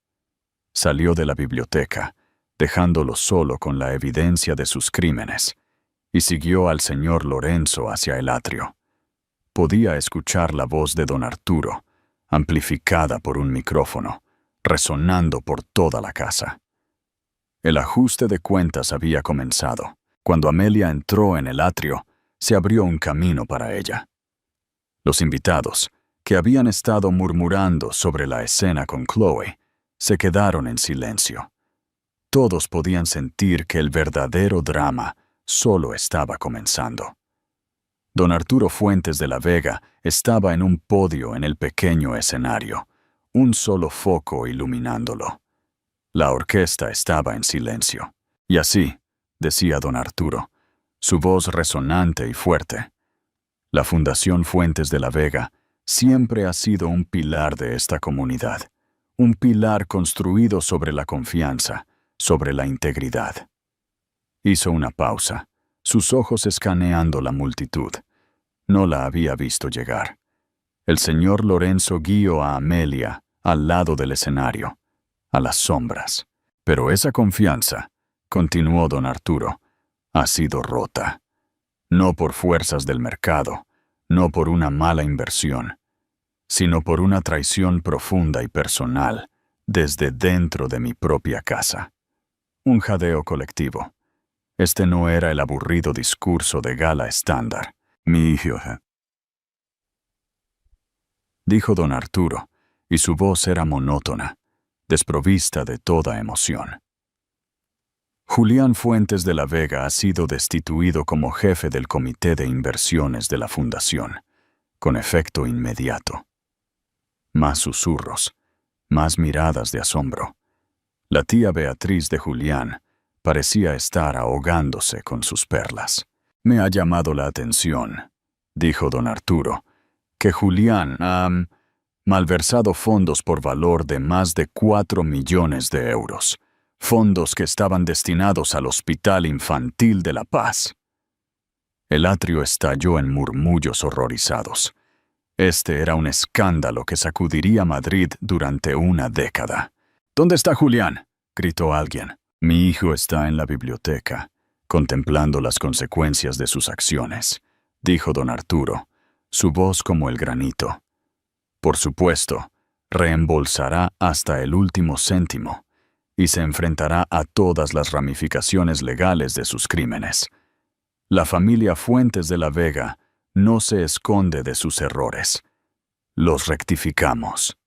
Salió de la biblioteca, dejándolo solo con la evidencia de sus crímenes, y siguió al señor Lorenzo hacia el atrio. Podía escuchar la voz de don Arturo, amplificada por un micrófono, resonando por toda la casa. El ajuste de cuentas había comenzado. Cuando Amelia entró en el atrio, se abrió un camino para ella. Los invitados, que habían estado murmurando sobre la escena con Chloe, se quedaron en silencio. Todos podían sentir que el verdadero drama solo estaba comenzando. Don Arturo Fuentes de la Vega estaba en un podio en el pequeño escenario, un solo foco iluminándolo. La orquesta estaba en silencio. Y así, decía don Arturo, su voz resonante y fuerte. La Fundación Fuentes de la Vega siempre ha sido un pilar de esta comunidad, un pilar construido sobre la confianza, sobre la integridad. Hizo una pausa, sus ojos escaneando la multitud. No la había visto llegar. El señor Lorenzo guió a Amelia al lado del escenario, a las sombras. Pero esa confianza, continuó don Arturo, ha sido rota. No por fuerzas del mercado, no por una mala inversión, sino por una traición profunda y personal desde dentro de mi propia casa. Un jadeo colectivo. Este no era el aburrido discurso de gala estándar. Mi hijo, dijo don Arturo, y su voz era monótona, desprovista de toda emoción. Julián Fuentes de la Vega ha sido destituido como jefe del Comité de Inversiones de la Fundación, con efecto inmediato. Más susurros, más miradas de asombro. La tía Beatriz de Julián parecía estar ahogándose con sus perlas. Me ha llamado la atención, dijo don Arturo, que Julián ha malversado fondos por valor de más de 4 millones de euros, fondos que estaban destinados al Hospital Infantil de La Paz. El atrio estalló en murmullos horrorizados. Este era un escándalo que sacudiría Madrid durante una década. «¿Dónde está Julián?», gritó alguien. «Mi hijo está en la biblioteca, contemplando las consecuencias de sus acciones», dijo don Arturo, su voz como el granito. «Por supuesto, reembolsará hasta el último céntimo y se enfrentará a todas las ramificaciones legales de sus crímenes. La familia Fuentes de la Vega no se esconde de sus errores. Los rectificamos».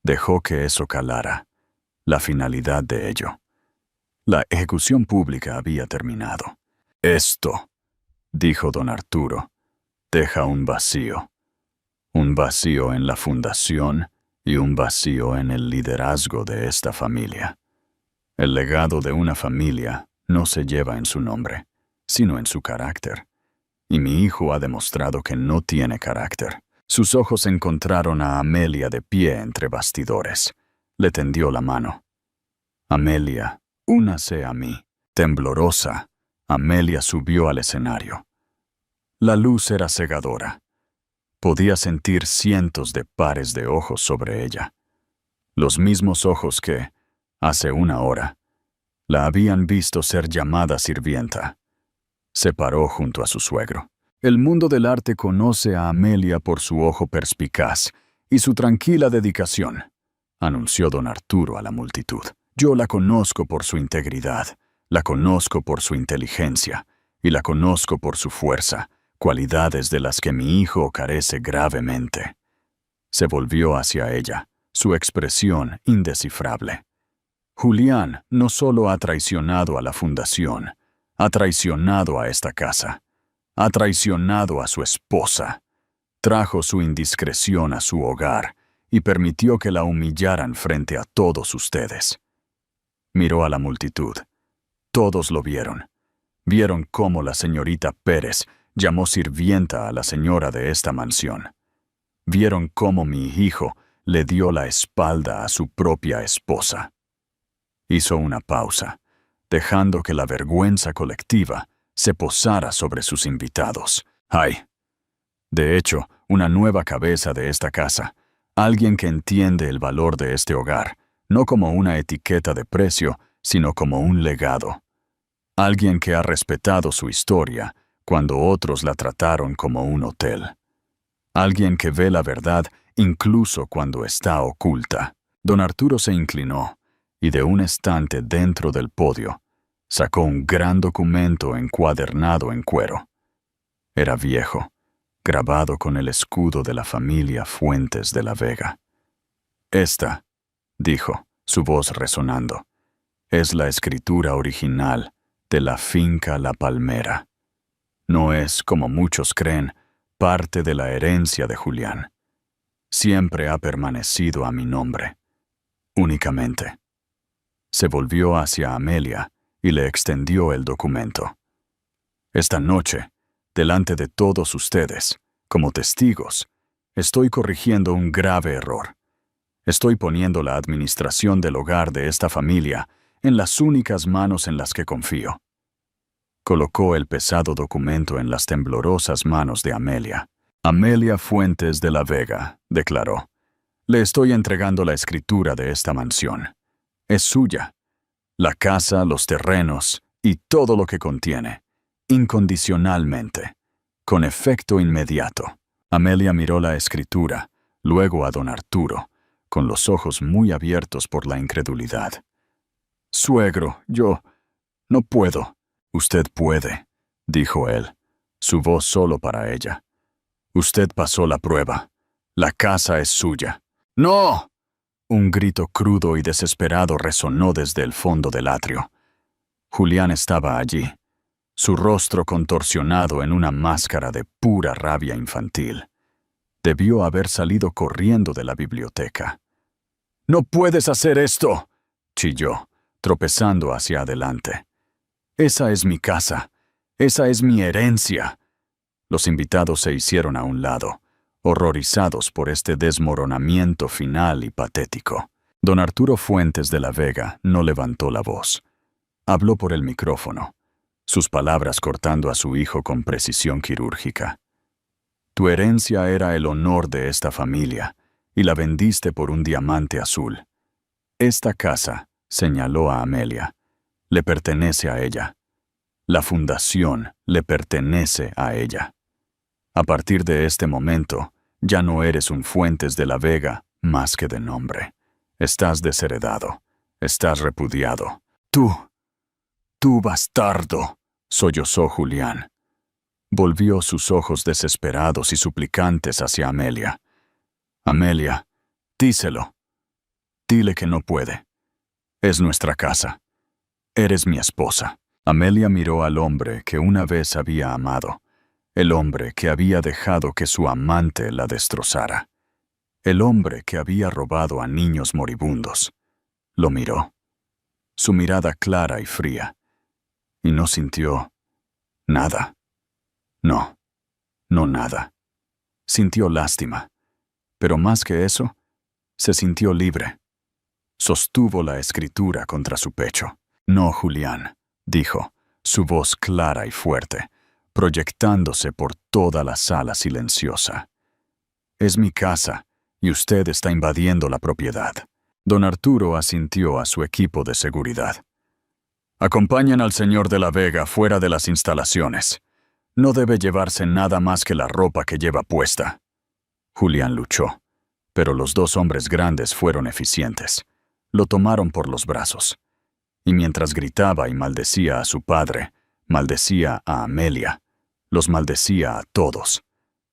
Dejó que eso calara, la finalidad de ello. La ejecución pública había terminado. «Esto», dijo don Arturo, «deja un vacío en la fundación y un vacío en el liderazgo de esta familia. El legado de una familia no se lleva en su nombre, sino en su carácter. Y mi hijo ha demostrado que no tiene carácter». Sus ojos encontraron a Amelia de pie entre bastidores. Le tendió la mano. «Amelia, únase a mí». Temblorosa, Amelia subió al escenario. La luz era cegadora. Podía sentir cientos de pares de ojos sobre ella. Los mismos ojos que, hace una hora, la habían visto ser llamada sirvienta. Se paró junto a su suegro. «El mundo del arte conoce a Amelia por su ojo perspicaz y su tranquila dedicación», anunció don Arturo a la multitud. «Yo la conozco por su integridad, la conozco por su inteligencia y la conozco por su fuerza, cualidades de las que mi hijo carece gravemente». Se volvió hacia ella, su expresión indescifrable. «Julián no solo ha traicionado a la fundación, ha traicionado a esta casa. Ha traicionado a su esposa. Trajo su indiscreción a su hogar y permitió que la humillaran frente a todos ustedes». Miró a la multitud. Todos lo vieron. Vieron cómo la señorita Pérez llamó sirvienta a la señora de esta mansión. Vieron cómo mi hijo le dio la espalda a su propia esposa. Hizo una pausa, dejando que la vergüenza colectiva se posara sobre sus invitados. ¡Ay! De hecho, una nueva cabeza de esta casa, alguien que entiende el valor de este hogar, no como una etiqueta de precio, sino como un legado. Alguien que ha respetado su historia cuando otros la trataron como un hotel. Alguien que ve la verdad incluso cuando está oculta. Don Arturo se inclinó y de un estante dentro del podio sacó un gran documento encuadernado en cuero. Era viejo, grabado con el escudo de la familia Fuentes de la Vega. Esta, dijo, su voz resonando, es la escritura original de la finca La Palmera. No es, como muchos creen, parte de la herencia de Julián. Siempre ha permanecido a mi nombre, únicamente. Se volvió hacia Amelia y le extendió el documento. Esta noche, delante de todos ustedes, como testigos, estoy corrigiendo un grave error. Estoy poniendo la administración del hogar de esta familia en las únicas manos en las que confío. Colocó el pesado documento en las temblorosas manos de Amelia. Amelia Fuentes de la Vega, declaró. Le estoy entregando la escritura de esta mansión. Es suya. La casa, los terrenos y todo lo que contiene. Incondicionalmente. Con efecto inmediato. Amelia miró la escritura, luego a don Arturo, con los ojos muy abiertos por la incredulidad. Suegro, yo no puedo. Usted puede, dijo él, su voz solo para ella. Usted pasó la prueba. La casa es suya. ¡No! Un grito crudo y desesperado resonó desde el fondo del atrio. Julián estaba allí, su rostro contorsionado en una máscara de pura rabia infantil. Debió haber salido corriendo de la biblioteca. «¡No puedes hacer esto!», chilló, tropezando hacia adelante. «Esa es mi casa. Esa es mi herencia». Los invitados se hicieron a un lado, horrorizados por este desmoronamiento final y patético. Don Arturo Fuentes de la Vega no levantó la voz. Habló por el micrófono, sus palabras cortando a su hijo con precisión quirúrgica. Tu herencia era el honor de esta familia, y la vendiste por un diamante azul. Esta casa, señaló a Amelia, le pertenece a ella. La fundación le pertenece a ella. A partir de este momento, ya no eres un Fuentes de la Vega más que de nombre. Estás desheredado. Estás repudiado. Tú bastardo, sollozó Julián. Volvió sus ojos desesperados y suplicantes hacia Amelia. Amelia, díselo. Dile que no puede. Es nuestra casa. Eres mi esposa. Amelia miró al hombre que una vez había amado. El hombre que había dejado que su amante la destrozara. El hombre que había robado a niños moribundos. Lo miró. Su mirada clara y fría. Y no sintió nada. No nada. Sintió lástima. Pero más que eso, se sintió libre. Sostuvo la escritura contra su pecho. No, Julián, dijo, su voz clara y fuerte, proyectándose por toda la sala silenciosa. Es mi casa, y usted está invadiendo la propiedad. Don Arturo asintió a su equipo de seguridad. Acompañen al señor de la Vega fuera de las instalaciones. No debe llevarse nada más que la ropa que lleva puesta. Julián luchó, pero los dos hombres grandes fueron eficientes. Lo tomaron por los brazos. Y mientras gritaba y maldecía a su padre, maldecía a Amelia, los maldecía a todos.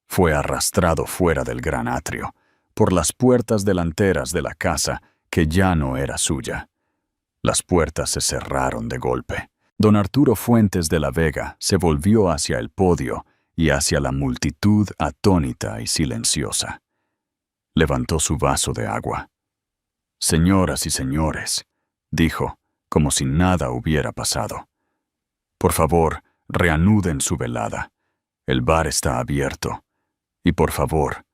Fue arrastrado fuera del gran atrio, por las puertas delanteras de la casa que ya no era suya. Las puertas se cerraron de golpe. Don Arturo Fuentes de la Vega se volvió hacia el podio y hacia la multitud atónita y silenciosa. Levantó su vaso de agua. «Señoras y señores», dijo, como si nada hubiera pasado. «Por favor, reanuden su velada. El bar está abierto. Y por favor,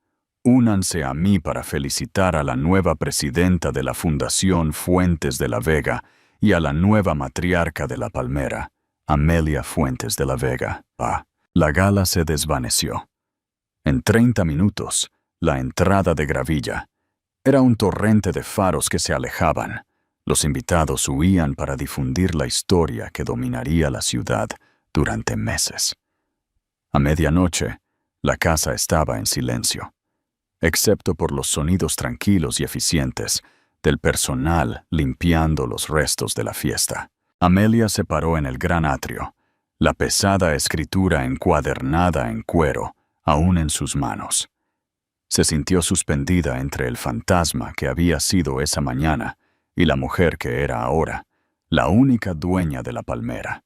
Únanse a mí para felicitar a la nueva presidenta de la Fundación Fuentes de la Vega y a la nueva matriarca de La Palmera, Amelia Fuentes de la Vega. La gala se desvaneció. En 30 minutos, la entrada de gravilla. Era un torrente de faros que se alejaban. Los invitados huían para difundir la historia que dominaría la ciudad durante meses. A medianoche, la casa estaba en silencio, excepto por los sonidos tranquilos y eficientes del personal limpiando los restos de la fiesta. Amelia se paró en el gran atrio, la pesada escritura encuadernada en cuero aún en sus manos. Se sintió suspendida entre el fantasma que había sido esa mañana y la mujer que era ahora, la única dueña de La Palmera.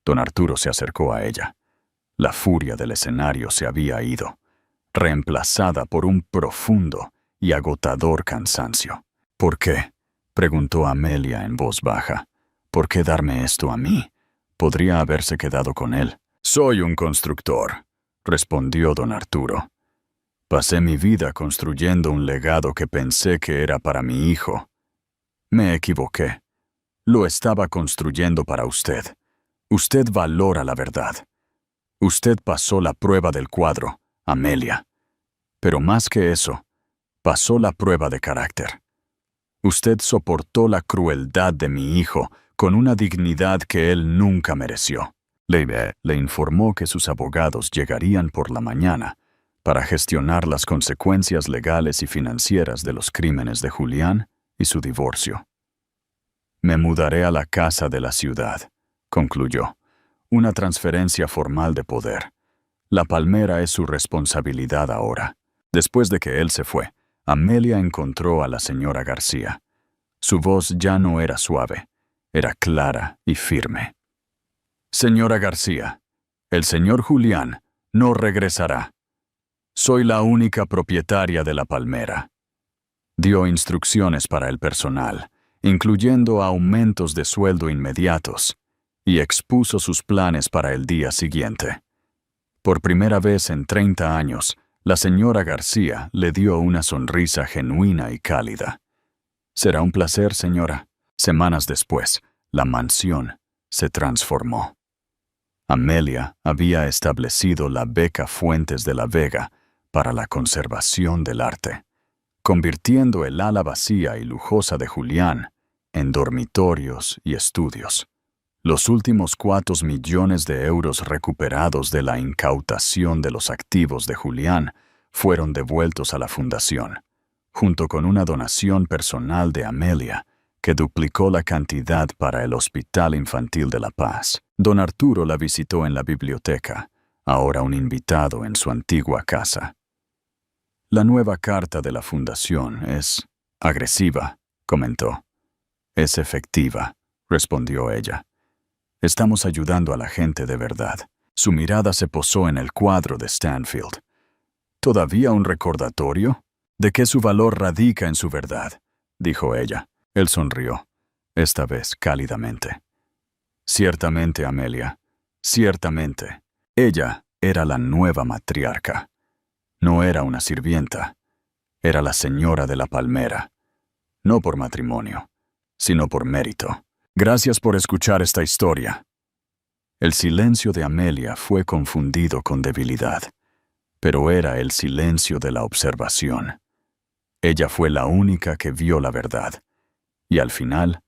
Don Arturo se acercó a ella. La furia del escenario se había ido, reemplazada por un profundo y agotador cansancio. ¿Por qué?, preguntó Amelia en voz baja. ¿Por qué darme esto a mí? Podría haberse quedado con él. Soy un constructor, respondió don Arturo. Pasé mi vida construyendo un legado que pensé que era para mi hijo. Me equivoqué. Lo estaba construyendo para usted. Usted valora la verdad. Usted pasó la prueba del cuadro, Amelia. Pero más que eso, pasó la prueba de carácter. Usted soportó la crueldad de mi hijo con una dignidad que él nunca mereció. Le informó que sus abogados llegarían por la mañana para gestionar las consecuencias legales y financieras de los crímenes de Julián y su divorcio. Me mudaré a la casa de la ciudad, concluyó. Una transferencia formal de poder. La Palmera es su responsabilidad ahora. Después de que él se fue, Amelia encontró a la señora García. Su voz ya no era suave, era clara y firme. Señora García, el señor Julián no regresará. Soy la única propietaria de La Palmera. Dio instrucciones para el personal, incluyendo aumentos de sueldo inmediatos, y expuso sus planes para el día siguiente. Por primera vez en 30 años, la señora García le dio una sonrisa genuina y cálida. Será un placer, señora. Semanas después, la mansión se transformó. Amelia había establecido la beca Fuentes de la Vega para la conservación del arte, convirtiendo el ala vacía y lujosa de Julián en dormitorios y estudios. Los últimos 4 millones de euros recuperados de la incautación de los activos de Julián fueron devueltos a la fundación, junto con una donación personal de Amelia, que duplicó la cantidad para el Hospital Infantil de La Paz. Don Arturo la visitó en la biblioteca, ahora un invitado en su antigua casa. La nueva carta de la fundación es agresiva, comentó. Es efectiva, respondió ella. Estamos ayudando a la gente de verdad. Su mirada se posó en el cuadro de Stanfield. ¿Todavía un recordatorio? De que su valor radica en su verdad, dijo ella. Él sonrió, esta vez cálidamente. Ciertamente, Amelia, ciertamente. Ella era la nueva matriarca. No era una sirvienta. Era la señora de La Palmera. No por matrimonio, sino por mérito. Gracias por escuchar esta historia. El silencio de Amelia fue confundido con debilidad, pero era el silencio de la observación. Ella fue la única que vio la verdad, y al final,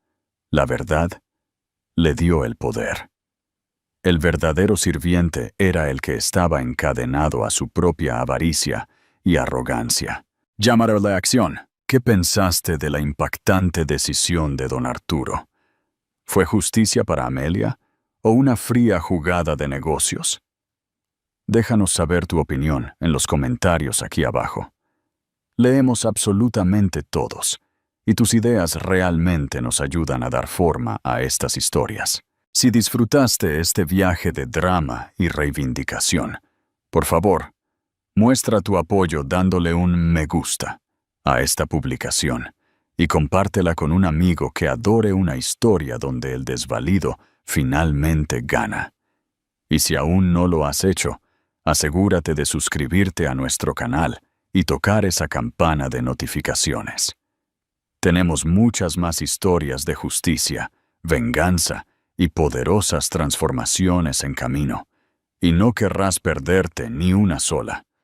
la verdad le dio el poder. El verdadero sirviente era el que estaba encadenado a su propia avaricia y arrogancia. Llamar a la acción. ¿Qué pensaste de la impactante decisión de don Arturo? ¿Fue justicia para Amelia o una fría jugada de negocios? Déjanos saber tu opinión en los comentarios aquí abajo. Leemos absolutamente todos, y tus ideas realmente nos ayudan a dar forma a estas historias. Si disfrutaste este viaje de drama y reivindicación, por favor, muestra tu apoyo dándole un me gusta a esta publicación y compártela con un amigo que adore una historia donde el desvalido finalmente gana. Y si aún no lo has hecho, asegúrate de suscribirte a nuestro canal y tocar esa campana de notificaciones. Tenemos muchas más historias de justicia, venganza y poderosas transformaciones en camino, y no querrás perderte ni una sola.